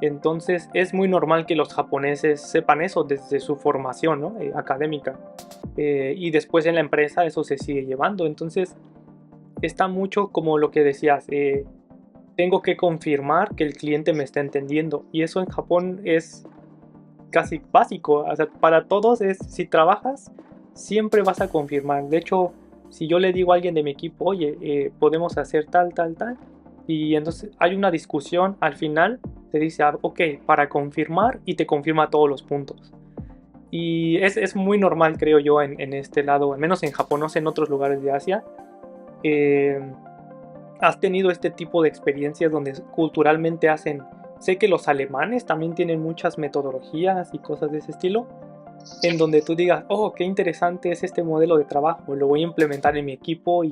Entonces es muy normal que los japoneses sepan eso desde su formación, ¿no? Académica. Y después en la empresa eso se sigue llevando. Entonces está mucho como lo que decías, tengo que confirmar que el cliente me está entendiendo. Y eso en Japón es casi básico. O sea, para todos es, si trabajas, siempre vas a confirmar. De hecho, si yo le digo a alguien de mi equipo, oye, podemos hacer tal, tal, tal, y entonces hay una discusión, al final te dice, ah, ok, para confirmar, y te confirma todos los puntos. Y es muy normal, creo yo, en este lado, al menos en Japón, no sé, en otros lugares de Asia. Eh, ¿Has tenido este tipo de experiencias donde culturalmente hacen? Sé que los alemanes también tienen muchas metodologías y cosas de ese estilo, en donde tú digas, oh, qué interesante es este modelo de trabajo, lo voy a implementar en mi equipo y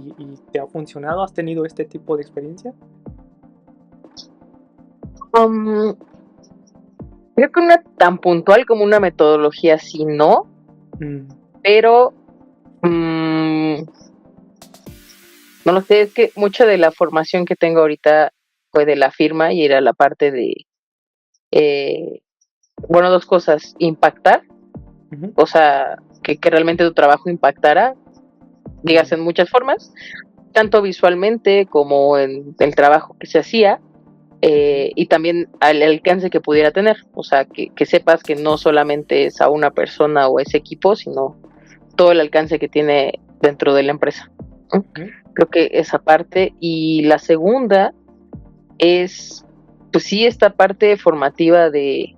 te ha funcionado. ¿Has tenido este tipo de experiencia? Um, Creo que no es tan puntual como una metodología, sí, no, Mm, pero mm, no lo sé, es que mucha de la formación que tengo ahorita fue de la firma y era la parte de, eh, bueno, dos cosas, impactar, ujú, o sea, que realmente tu trabajo impactara, digas, mm, en muchas formas, tanto visualmente como en el trabajo que se hacía, y también al alcance que pudiera tener, o sea, que sepas que no solamente es a una persona o ese equipo, sino todo el alcance que tiene dentro de la empresa, ¿no? ujú, Creo que esa parte. Y la segunda es, pues sí, esta parte formativa de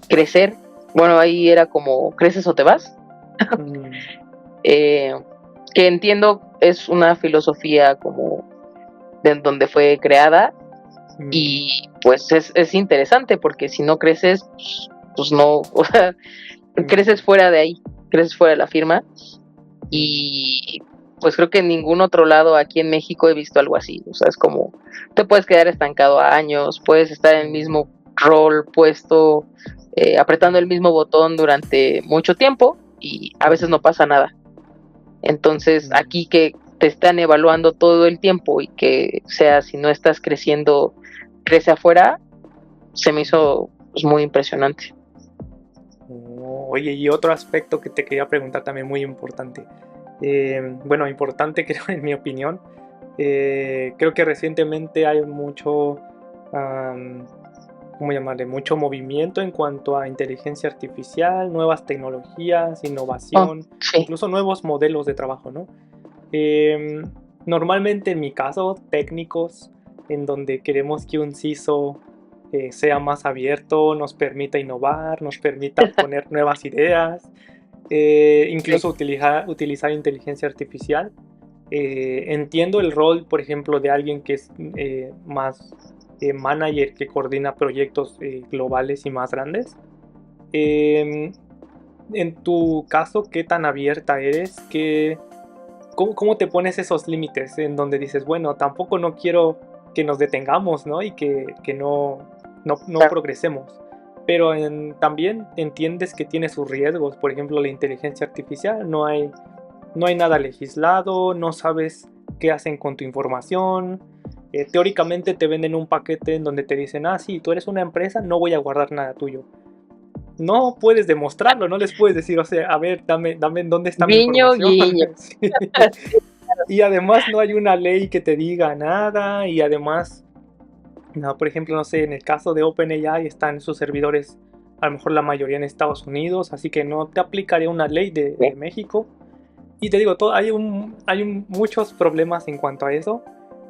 crecer. Bueno, ahí era como, ¿creces o te vas? mm, Eh, que entiendo es una filosofía como de donde fue creada mm, y pues es interesante porque si no creces, pues no, o sea, creces mm, fuera de ahí, creces fuera de la firma mm, y pues creo que en ningún otro lado aquí en México he visto algo así, o sea, es como te puedes quedar estancado a años, puedes estar en el mm, mismo rol puesto, apretando el mm, mismo botón durante mucho tiempo y a veces no mm, pasa nada. Entonces mm. aquí que te están evaluando todo el tiempo y que sea si no estás creciendo, crece afuera, se me Mm. hizo pues, muy impresionante. Oh, oye, y otro aspecto que te quería preguntar también muy importante. Bueno, importante creo en mi opinión. Creo que recientemente hay mucho, am, ¿cómo llamarle? Mucho movimiento en cuanto a inteligencia artificial, nuevas tecnologías, Oh, innovación, sí. incluso nuevos modelos de trabajo, ¿no? Em, Normalmente en mi caso, técnicos, en donde queremos que un CISO sea más abierto, nos permita innovar, nos permita poner nuevas ideas, incluso Sí. utilizar inteligencia artificial. Entiendo el rol, por ejemplo, de alguien que es más manager, que coordina proyectos globales y más grandes. Em, en tu caso, ¿qué tan abierta eres? ¿Cómo te pones esos límites en donde dices, bueno, tampoco no quiero que nos detengamos, ¿no? Y que no Claro. progresemos. Pero también entiendes que tiene sus riesgos. Por ejemplo, la inteligencia artificial, no hay nada legislado, no sabes qué hacen con tu información. Teóricamente te venden un paquete en donde te dicen, ah, sí, tú eres una empresa, no voy a guardar nada tuyo. No puedes demostrarlo, no les puedes decir, o sea, a ver, dame dónde está mi Guiño, información. guiño. Sí. Y además no hay una ley que te diga nada, y además, no, por ejemplo, no sé, en el caso de OpenAI están sus servidores, a lo mejor la mayoría en Estados Unidos, así que no te aplicaría una ley de Sí. México. Y te digo, muchos problemas en cuanto a eso.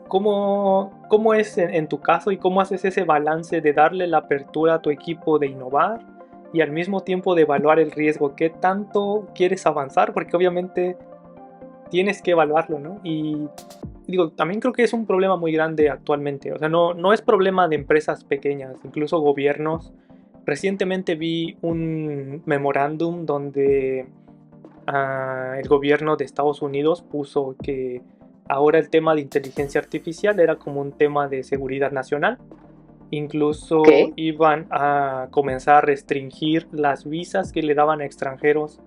¿Cómo es en tu caso y cómo haces ese balance de darle la apertura a tu equipo de innovar y al mismo tiempo de evaluar el riesgo? ¿Qué tanto quieres avanzar? Porque obviamente tienes que evaluarlo, ¿no? Y digo, también creo que es un problema muy grande actualmente. O sea, no es problema de empresas pequeñas, incluso gobiernos. Recientemente vi un memorándum donde el gobierno de Estados Unidos puso que ahora el tema de inteligencia artificial era como un tema de seguridad nacional. Ok. Incluso iban a comenzar a restringir las visas que le daban a extranjeros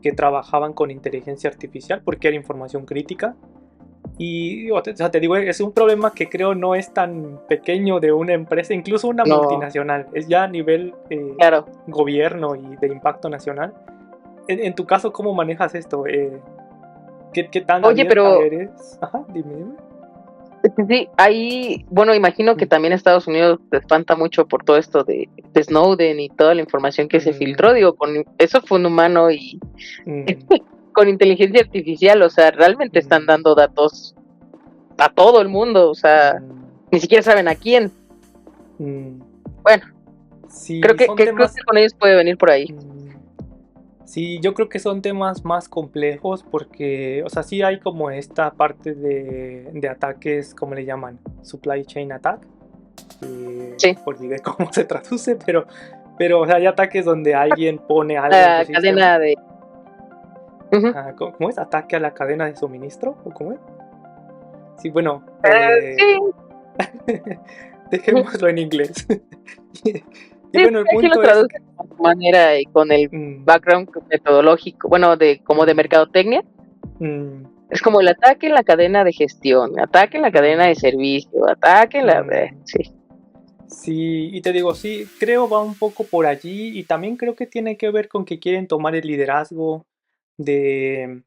que trabajaban con inteligencia artificial porque era información crítica. Y o sea, te digo, es un problema que creo no es tan pequeño de una empresa, incluso una No, multinacional, es ya a nivel claro. gobierno y de impacto nacional. En tu caso, ¿cómo manejas esto? ¿Qué tan Oye, abierta pero eres? Ajá, dime. sí, ahí, bueno, imagino que Mm, también Estados Unidos se espanta mucho por todo esto de Snowden y toda la información que se filtró. mm, Digo, eso fue un humano y mm, con inteligencia artificial, o sea, realmente están mm, dando datos a todo el mundo, o sea, mm, ni siquiera saben a quién. mm. Bueno, Sí, son creo temas. que con ellos puede venir por ahí. mm, Sí, yo creo que son temas más complejos porque, o sea, sí hay como esta parte de ataques, ¿cómo le llaman? Supply chain attack. Sí, Olvidé cómo se traduce, pero, o sea, hay ataques donde alguien pone algo en tu la sistema. cadena de... Ujú. Ajá, ¿cómo es? ¿Ataque a la cadena de suministro? ¿O cómo es? Sí, bueno, Sí, ujú. dejémoslo en inglés. Y Sí, bueno, el aquí lo punto es que... traducen a su manera y con el mm, background metodológico, bueno, de como de mm, mercadotecnia. mm, Es como el ataque en la cadena de gestión, ataque en la cadena de mm, servicio, ataque en la... mm. sí. Sí, y te digo, sí, creo va un poco por allí y también creo que tiene que ver con que quieren tomar el liderazgo de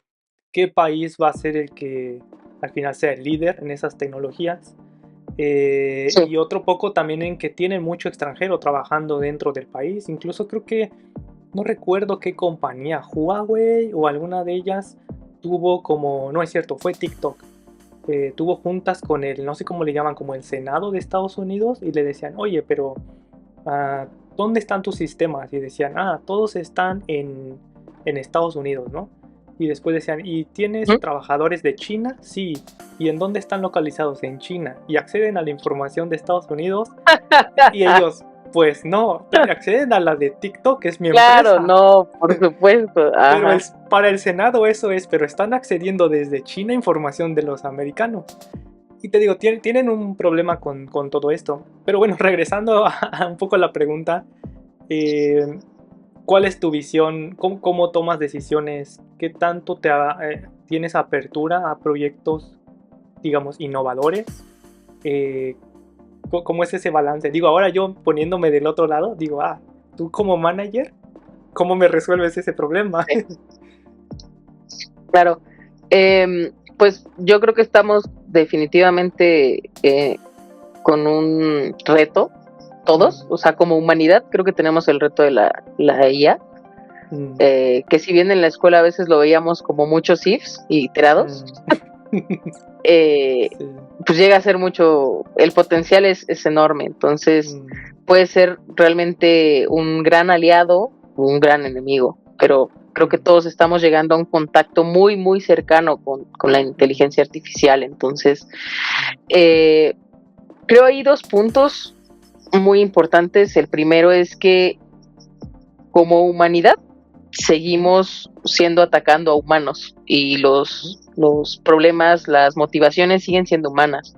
qué país va a ser el que al final sea el líder en esas tecnologías. Sí. Y otro poco también en que tienen mucho extranjero trabajando dentro del país. Incluso creo que, no recuerdo qué compañía, Huawei o alguna de ellas tuvo como, no es cierto, fue TikTok, tuvo juntas con el, no sé cómo le llaman, como el Senado de Estados Unidos y le decían, oye, pero ¿dónde están tus sistemas? Y decían, todos están en Estados Unidos, ¿no? Y después decían, ¿y tienes Ujú. trabajadores de China? Sí. ¿Y en dónde están localizados? En China. ¿Y acceden a la información de Estados Unidos? Y ellos, pues no, acceden a la de TikTok, que es mi Claro, empresa. no, por supuesto, Pero ajá. para el Senado eso es, pero están accediendo desde China información de los americanos. Y te digo, tienen un problema con todo esto. Pero bueno, regresando a un poco a la pregunta, eh, ¿cuál es tu visión? ¿Cómo tomas decisiones? ¿Qué tanto tienes apertura a proyectos, digamos, innovadores? Eh, ¿Cómo es ese balance? Digo, ahora yo poniéndome del otro lado, digo, tú como manager, ¿cómo me resuelves ese problema? Sí, claro. Pues yo creo que estamos definitivamente con un reto, todos, Mm, o sea, como humanidad, creo que tenemos el reto de la IA, mm, que si bien en la escuela a veces lo veíamos como muchos ifs y iterados, mm. eh, Sí. pues llega a ser mucho, el potencial es enorme, entonces Mm, puede ser realmente un gran aliado o un gran enemigo, pero creo que mm, todos estamos llegando a un contacto muy, muy cercano con la mm, inteligencia artificial, entonces mm, eh, creo hay dos puntos muy importantes. El primero es que como humanidad ujú, seguimos siendo atacando a humanos y ujú, los problemas, las motivaciones siguen siendo humanas.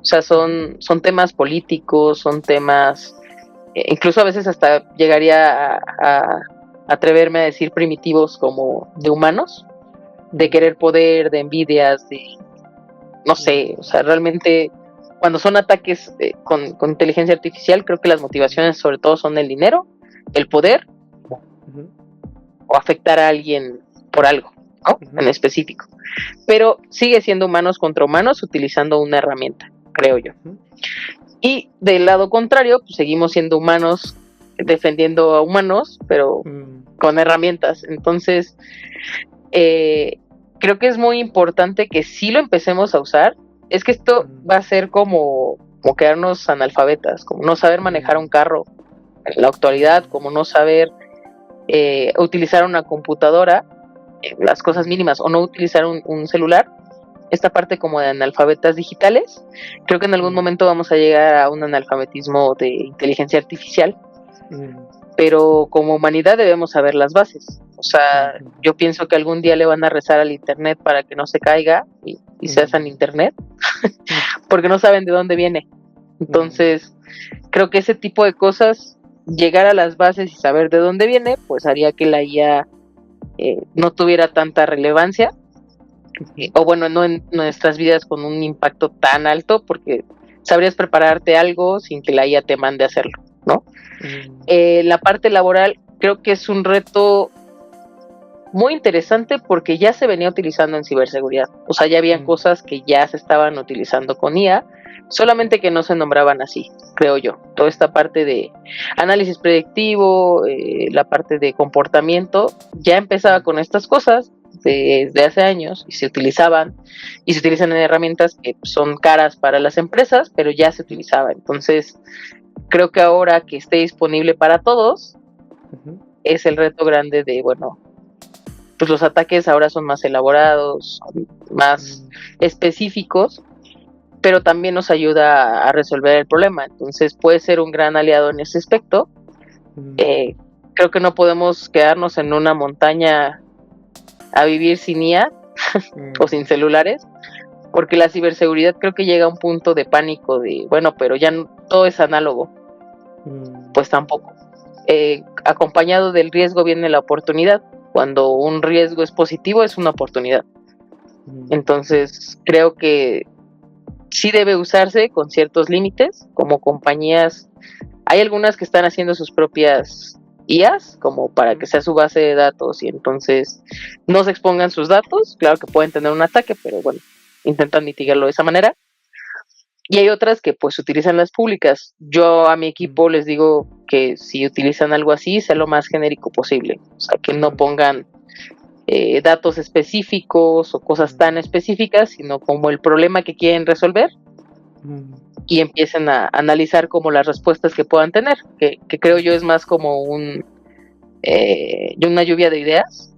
O sea, ujú, son temas políticos, son temas, incluso a veces hasta llegaría a atreverme a decir primitivos como de humanos, de mm, querer poder, de envidias, de, no sé, o mm, sea, realmente cuando son ataques con inteligencia artificial, creo que las mm, motivaciones sobre todo son el dinero, el ujú, poder ujú, o afectar a alguien por algo, ¿no? ujú, En específico. Pero sigue siendo humanos contra humanos utilizando una herramienta, creo yo. ujú, Y del lado contrario, pues seguimos siendo humanos defendiendo a humanos, pero mm, con herramientas. Entonces, eh, creo que es muy importante que sí lo empecemos a usar. Es que esto mm, va a ser como quedarnos analfabetas, como no saber manejar un mm, carro en la actualidad, mm, como no saber utilizar una computadora, las cosas mm, mínimas, o no utilizar un celular, esta parte como de analfabetas digitales, creo que en algún mm, momento vamos a llegar a un analfabetismo de inteligencia artificial, mm, pero como humanidad debemos saber las bases. O sea, ujú, yo pienso que algún día le van a rezar al Internet para que no se caiga y se hacen mm, Internet, mm, porque no saben de dónde viene. mm, Entonces, creo que ese tipo de cosas, llegar a las bases y saber de dónde viene, pues haría que la IA no tuviera tanta relevancia, o bueno, no en nuestras vidas con un impacto tan alto, porque sabrías prepararte algo sin que la IA te mande a hacerlo, ¿no? La parte laboral creo que es un reto muy interesante porque ya se venía utilizando en ciberseguridad, o sea, ya habían cosas que ya se estaban utilizando con IA, solamente que no se nombraban así, creo yo. Toda esta parte de análisis predictivo, la parte de comportamiento, ya empezaba con estas cosas desde hace años y se utilizan en herramientas que son caras para las empresas, pero ya se utilizaba. Entonces, creo que ahora que esté disponible para todos, es el reto grande de, bueno, pues los ataques ahora son más elaborados, más específicos, pero también nos ayuda a resolver el problema. Entonces puede ser un gran aliado en ese aspecto. Creo que no podemos quedarnos en una montaña a vivir sin IA o sin celulares, porque la ciberseguridad creo que llega a un punto de pánico de, bueno, pero ya no, todo es análogo. Pues tampoco. Acompañado del riesgo viene la oportunidad. Cuando un riesgo es positivo, es una oportunidad. Entonces, creo que sí debe usarse con ciertos límites, como compañías. Hay algunas que están haciendo sus propias IAs, como para que sea su base de datos y entonces no se expongan sus datos. Claro que pueden tener un ataque, pero bueno, intentan mitigarlo de esa manera. Y hay otras que pues utilizan las públicas. Yo a mi equipo les digo que si utilizan algo así, sea lo más genérico posible. O sea, que no pongan datos específicos o cosas tan específicas, sino como el problema que quieren resolver y empiecen a analizar como las respuestas que puedan tener, que creo yo es más como una lluvia de ideas,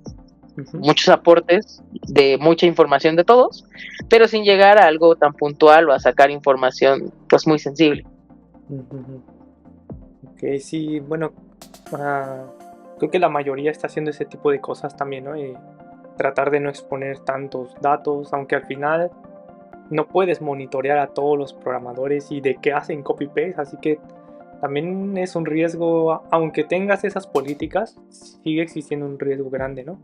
muchos aportes de mucha información de todos, pero sin llegar a algo tan puntual o a sacar información pues muy sensible. Ok, sí, bueno, creo que la mayoría está haciendo ese tipo de cosas también, ¿no? Tratar de no exponer tantos datos, aunque al final no puedes monitorear a todos los programadores y de qué hacen copy-paste, así que también es un riesgo, aunque tengas esas políticas, sigue existiendo un riesgo grande, ¿no?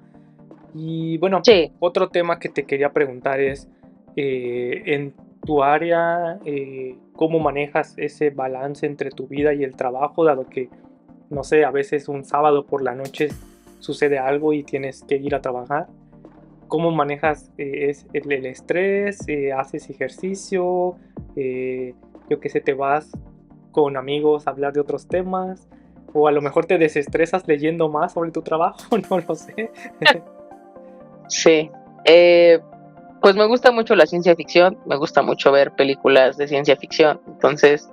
Y bueno, sí. Otro tema que te quería preguntar es, en tu área, ¿cómo manejas ese balance entre tu vida y el trabajo, dado que, no sé, a veces un sábado por la noche sucede algo y tienes que ir a trabajar? ¿Cómo manejas el estrés? ¿Haces ejercicio? Yo qué sé, ¿te vas con amigos a hablar de otros temas? ¿O a lo mejor te desestresas leyendo más sobre tu trabajo? No lo sé. Sí. Pues me gusta mucho la ciencia ficción, me gusta mucho ver películas de ciencia ficción, entonces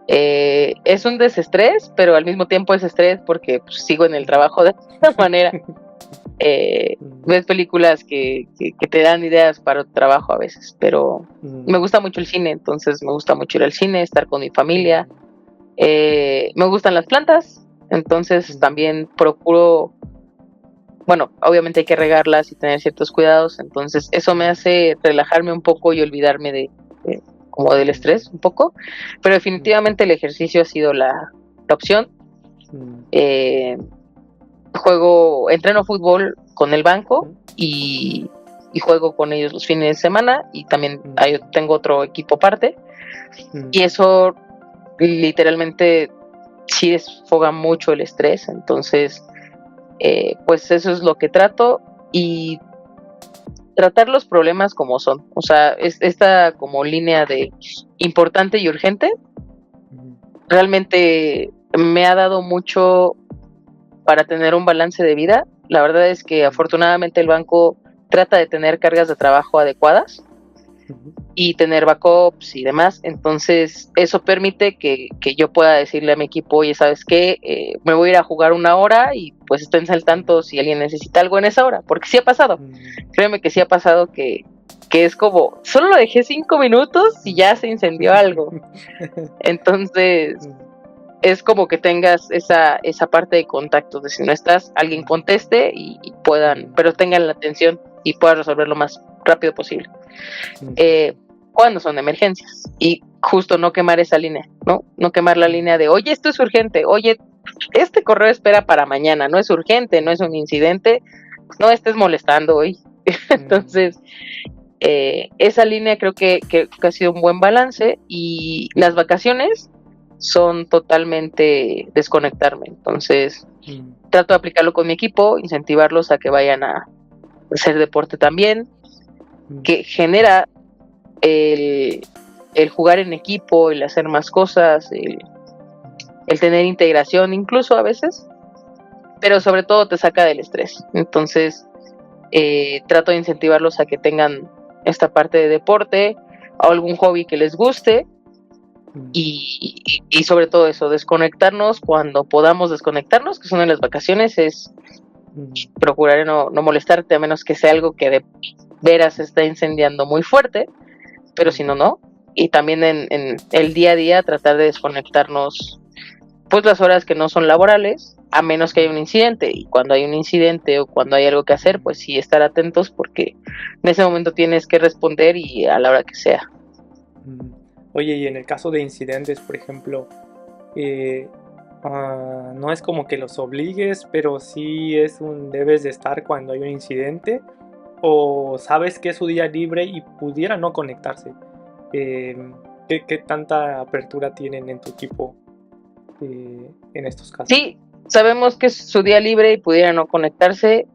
es un desestrés, pero al mismo tiempo es estrés porque pues, sigo en el trabajo de esta manera. Ves películas que te dan ideas para el trabajo a veces, pero me gusta mucho el cine, entonces me gusta mucho ir al cine, estar con mi familia. Me gustan las plantas, entonces también procuro, bueno, obviamente hay que regarlas y tener ciertos cuidados, entonces eso me hace relajarme un poco y olvidarme de como del estrés un poco, pero definitivamente el ejercicio ha sido la opción. Entreno fútbol con el banco y juego con ellos los fines de semana y también tengo otro equipo aparte y eso literalmente sí desfoga mucho el estrés, entonces pues eso es lo que trato y tratar los problemas como son, o sea, esta como línea de importante y urgente realmente me ha dado mucho para tener un balance de vida. La verdad es que afortunadamente el banco trata de tener cargas de trabajo adecuadas y tener backups y demás, entonces eso permite que yo pueda decirle a mi equipo, oye, ¿sabes qué? Me voy a ir a jugar 1 hora y pues estén al tanto si alguien necesita algo en esa hora, porque sí ha pasado, créeme que sí ha pasado que es como, solo lo dejé 5 minutos y ya se incendió algo, entonces es como que tengas esa parte de contacto, de si no estás, alguien conteste y puedan, pero tengan la atención y puedan resolver lo más rápido posible. Cuando son emergencias y justo no quemar esa línea, no quemar la línea de, oye, esto es urgente, oye, este correo espera para mañana, no es urgente, no es un incidente, no estés molestando hoy. Entonces, esa línea creo que ha sido un buen balance, y las vacaciones son totalmente desconectarme. Entonces, trato de aplicarlo con mi equipo, incentivarlos a que vayan a hacer deporte también, que genera el jugar en equipo, el hacer más cosas, el tener integración incluso a veces, pero sobre todo te saca del estrés. Entonces, trato de incentivarlos a que tengan esta parte de deporte o algún hobby que les guste, y sobre todo eso, desconectarnos cuando podamos desconectarnos, que son en las vacaciones, es procurar no molestarte, a menos que sea algo que de veras se está incendiando muy fuerte, pero si no, no. Y también en el día a día tratar de desconectarnos pues las horas que no son laborales, a menos que haya un incidente, y cuando hay un incidente o cuando hay algo que hacer, pues sí estar atentos, porque en ese momento tienes que responder y a la hora que sea. Oye, y en el caso de incidentes, por ejemplo, no es como que los obligues, pero sí debes de estar cuando hay un incidente, o sabes que es su día libre y pudiera no conectarse. ¿Qué tanta apertura tienen en tu equipo en estos casos? Sí, sabemos que es su día libre y pudiera no conectarse.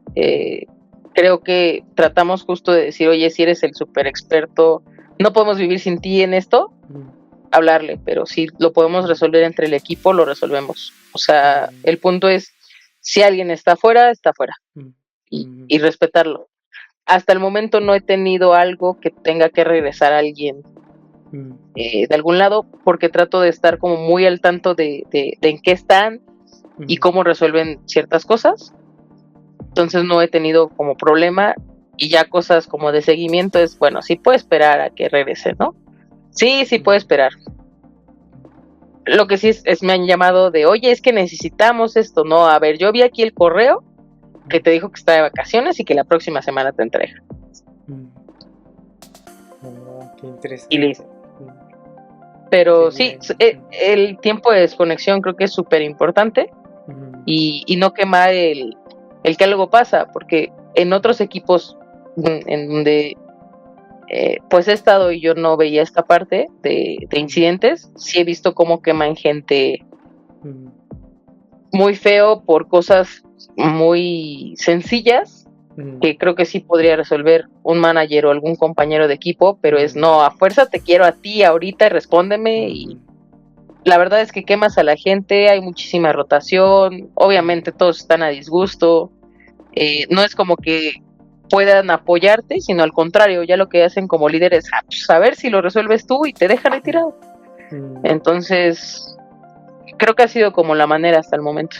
Creo que tratamos justo de decir, oye, si eres el super experto, no podemos vivir sin ti en esto, hablarle, pero si lo podemos resolver entre el equipo, lo resolvemos. O sea, el punto es, si alguien está afuera, está afuera, y respetarlo. Hasta el momento no he tenido algo que tenga que regresar a alguien de algún lado, porque trato de estar como muy al tanto de en qué están y cómo resuelven ciertas cosas. Entonces no he tenido como problema, y ya cosas como de seguimiento es, bueno, sí puede esperar a que regrese, ¿no? Sí puede esperar. Lo que sí es me han llamado de, oye, es que necesitamos esto, ¿no? A ver, yo vi aquí el correo que te dijo que está de vacaciones y que la próxima semana te entrega. Qué interesante. Y listo. Pero sí, el tiempo de desconexión creo que es súper importante, y no quemar el que algo pasa, porque en otros equipos en donde pues he estado y yo no veía esta parte de incidentes, sí he visto cómo queman gente muy feo por cosas muy sencillas, que creo que sí podría resolver un manager o algún compañero de equipo, pero es no, a fuerza te quiero a ti ahorita y respóndeme, y la verdad es que quemas a la gente, hay muchísima rotación, obviamente todos están a disgusto, no es como que puedan apoyarte, sino al contrario, ya lo que hacen como líderes es pues, a ver si lo resuelves tú, y te dejan retirado. Entonces, creo que ha sido como la manera hasta el momento.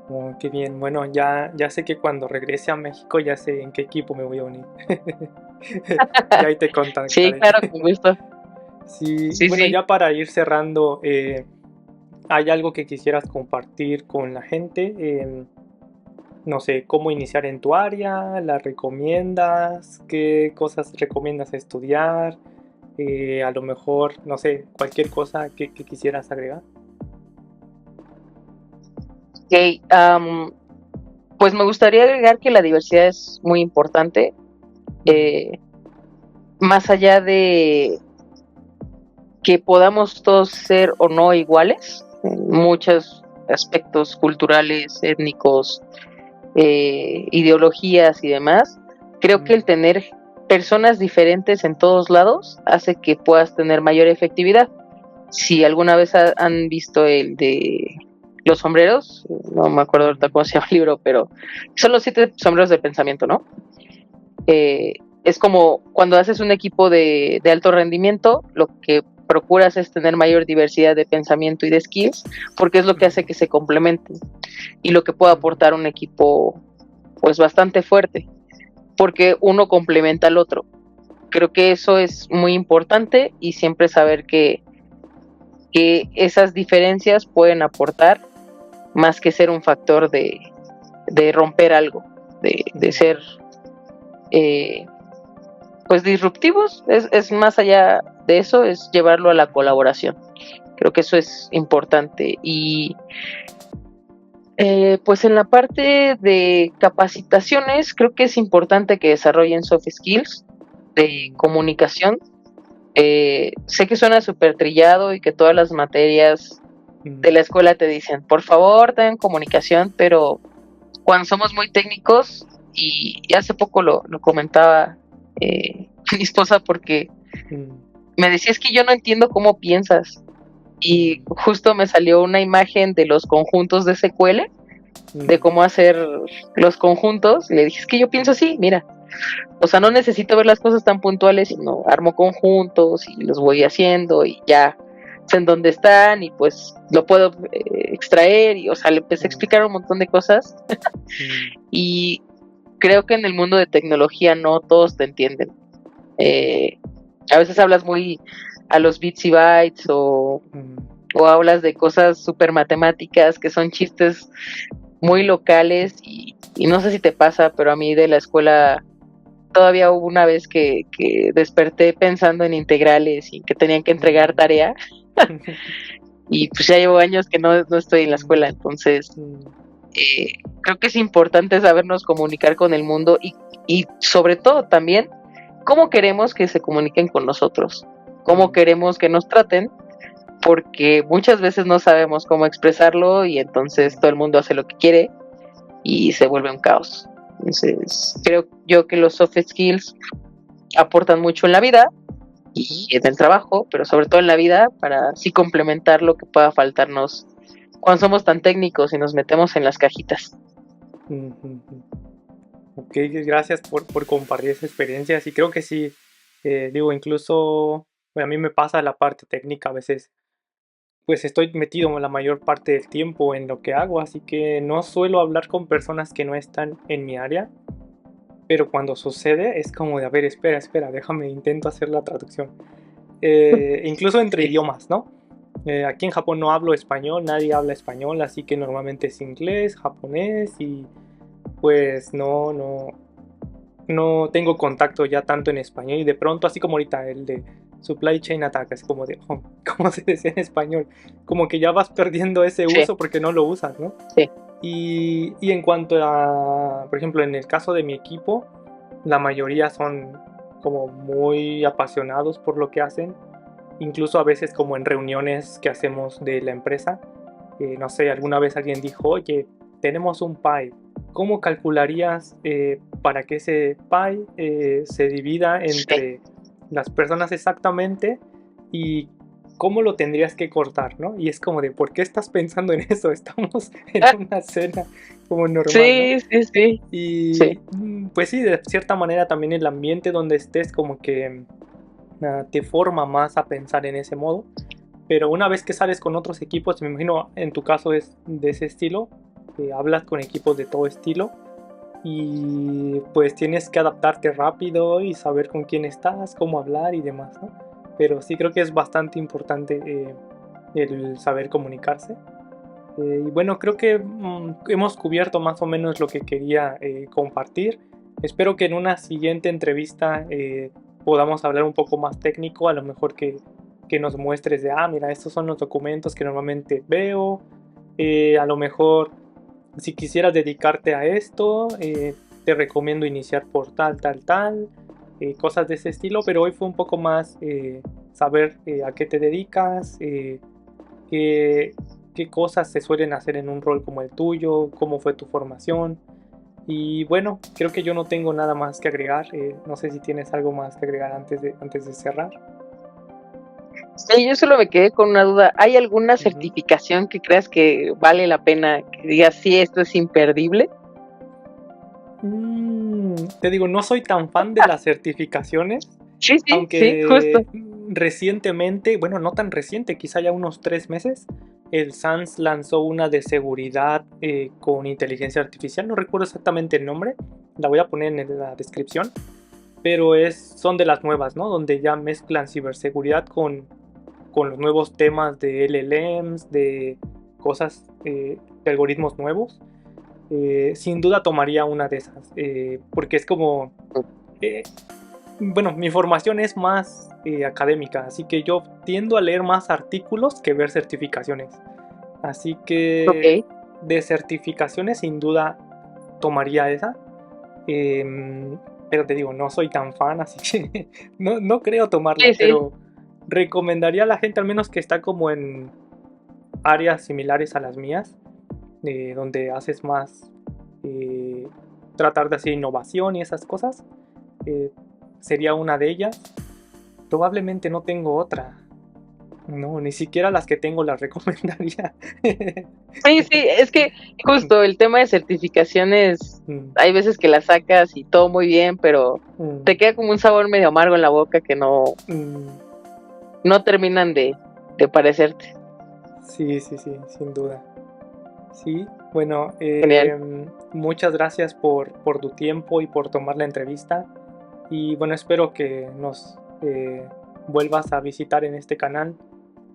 Oh, qué bien. Bueno, ya sé que cuando regrese a México ya sé en qué equipo me voy a unir. Y ahí te contactaré. Sí, claro, con gusto. Sí, bueno, ya para ir cerrando, ¿hay algo que quisieras compartir con la gente? No sé, ¿cómo iniciar en tu área? ¿La recomiendas? ¿Qué cosas recomiendas estudiar? A lo mejor, no sé, cualquier cosa que quisieras agregar. Okay, pues me gustaría agregar que la diversidad es muy importante, más allá de que podamos todos ser o no iguales en muchos aspectos culturales, étnicos, ideologías y demás. Creo que el tener personas diferentes en todos lados hace que puedas tener mayor efectividad. Si alguna vez han visto el de los sombreros, no me acuerdo ahorita cómo se llama el libro, pero son los 7 sombreros de pensamiento, ¿no? Es como cuando haces un equipo de alto rendimiento, lo que procuras es tener mayor diversidad de pensamiento y de skills, porque es lo que hace que se complementen, y lo que puede aportar un equipo pues bastante fuerte, porque uno complementa al otro. Creo que eso es muy importante, y siempre saber que esas diferencias pueden aportar más que ser un factor de romper algo, de ser pues disruptivos. Es más allá de eso, es llevarlo a la colaboración. Creo que eso es importante, y Pues en la parte de capacitaciones, creo que es importante que desarrollen soft skills de comunicación. Sé que suena súper trillado y que todas las materias de la escuela te dicen, por favor, tengan comunicación, pero cuando somos muy técnicos, y hace poco lo comentaba mi esposa porque me decía, es que yo no entiendo cómo piensas. Y justo me salió una imagen de los conjuntos de SQL, de cómo hacer los conjuntos. Y le dije, es que yo pienso así, mira. O sea, no necesito ver las cosas tan puntuales, sino armo conjuntos y los voy haciendo y ya sé en dónde están y pues lo puedo extraer. Y, o sea, le empecé a explicar un montón de cosas. Y creo que en el mundo de tecnología no todos te entienden. A veces hablas muy a los bits y bytes o hablas de cosas súper matemáticas que son chistes muy locales y no sé si te pasa, pero a mí de la escuela todavía hubo una vez que desperté pensando en integrales y que tenían que entregar tarea y pues ya llevo años que no estoy en la escuela, entonces creo que es importante sabernos comunicar con el mundo y sobre todo también cómo queremos que se comuniquen con nosotros, cómo queremos que nos traten, porque muchas veces no sabemos cómo expresarlo y entonces todo el mundo hace lo que quiere y se vuelve un caos. Entonces, creo yo que los soft skills aportan mucho en la vida y en el trabajo, pero sobre todo en la vida, para así complementar lo que pueda faltarnos cuando somos tan técnicos y nos metemos en las cajitas. Ok, gracias por compartir esa experiencia. Sí, creo que sí. Digo, incluso bueno, a mí me pasa la parte técnica a veces. Pues estoy metido la mayor parte del tiempo en lo que hago, así que no suelo hablar con personas que no están en mi área. Pero cuando sucede es como de, a ver, espera, déjame, intento hacer la traducción. Incluso entre idiomas, ¿no? Aquí en Japón no hablo español, nadie habla español, así que normalmente es inglés, japonés y pues no tengo contacto ya tanto en español y de pronto, así como ahorita el de Supply Chain Attack, es como de, oh, ¿cómo se dice en español? Como que ya vas perdiendo ese uso porque no lo usas, ¿no? Sí. Y en cuanto a, por ejemplo, en el caso de mi equipo, la mayoría son como muy apasionados por lo que hacen, incluso a veces como en reuniones que hacemos de la empresa, no sé, alguna vez alguien dijo, oye, tenemos un pie, ¿cómo calcularías para que ese pie se divida entre las personas exactamente y cómo lo tendrías que cortar, ¿no? Y es como de, ¿por qué estás pensando en eso? Estamos en una cena como normal, sí, ¿no? sí. Y pues sí, de cierta manera también el ambiente donde estés como que te forma más a pensar en ese modo. Pero una vez que sales con otros equipos, me imagino en tu caso es de ese estilo, hablas con equipos de todo estilo y pues tienes que adaptarte rápido y saber con quién estás, cómo hablar y demás, ¿no? Pero sí creo que es bastante importante el saber comunicarse. Y bueno, creo que hemos cubierto más o menos lo que quería compartir. Espero que en una siguiente entrevista podamos hablar un poco más técnico, a lo mejor que nos muestres de, mira, estos son los documentos que normalmente veo. A lo mejor si quisieras dedicarte a esto, te recomiendo iniciar por tal, cosas de ese estilo, pero hoy fue un poco más saber a qué te dedicas, qué cosas se suelen hacer en un rol como el tuyo, cómo fue tu formación. Y bueno, creo que yo no tengo nada más que agregar. No sé si tienes algo más que agregar antes de cerrar. Sí, yo solo me quedé con una duda. ¿Hay alguna certificación que creas que vale la pena, que digas, sí, esto es imperdible? Te digo, no soy tan fan de las certificaciones. Sí, justo. Aunque recientemente, bueno, no tan reciente, quizá ya unos 3 meses, el SANS lanzó una de seguridad con inteligencia artificial. No recuerdo exactamente el nombre, la voy a poner en la descripción. Pero son de las nuevas, ¿no? Donde ya mezclan ciberseguridad con los nuevos temas de LLMs, de cosas, de algoritmos nuevos. Sin duda tomaría una de esas, porque es como... bueno, mi formación es más académica, así que yo tiendo a leer más artículos que ver certificaciones. Así que de certificaciones sin duda tomaría esa. Pero te digo, no soy tan fan, así que no creo tomarla, Sí, sí. pero recomendaría a la gente, al menos que está como en áreas similares a las mías, donde haces más tratar de hacer innovación y esas cosas, sería una de ellas. Probablemente no tengo otra. No, ni siquiera las que tengo las recomendaría. Sí, sí, es que justo el tema de certificaciones, Mm, hay veces que las sacas y todo muy bien, pero mm, te queda como un sabor medio amargo en la boca que mm. no terminan de parecerte. Sí, sí, sí, sin duda. Sí, bueno, Genial. muchas gracias por tu tiempo y por tomar la entrevista. Y bueno, espero que nos vuelvas a visitar en este canal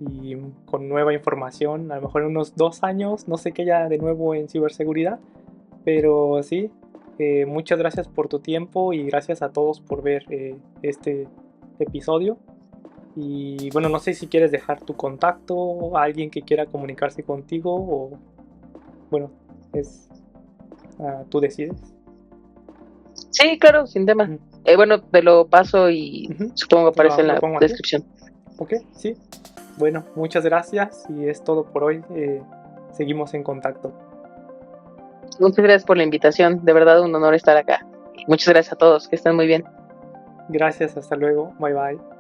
y con nueva información, a lo mejor en unos 2 años, no sé qué ya de nuevo en ciberseguridad, pero sí, muchas gracias por tu tiempo y gracias a todos por ver este episodio. Y bueno, no sé si quieres dejar tu contacto a alguien que quiera comunicarse contigo o bueno, es tú decides. Sí, claro, sin tema. Mm, Bueno, te lo paso y ujú. supongo que aparece en Lo la pongo aquí. descripción. Ok, sí. Bueno, muchas gracias y es todo por hoy. Seguimos en contacto. Muchas gracias por la invitación, de verdad un honor estar acá. Muchas gracias a todos, que estén muy bien. Gracias, hasta luego. Bye bye.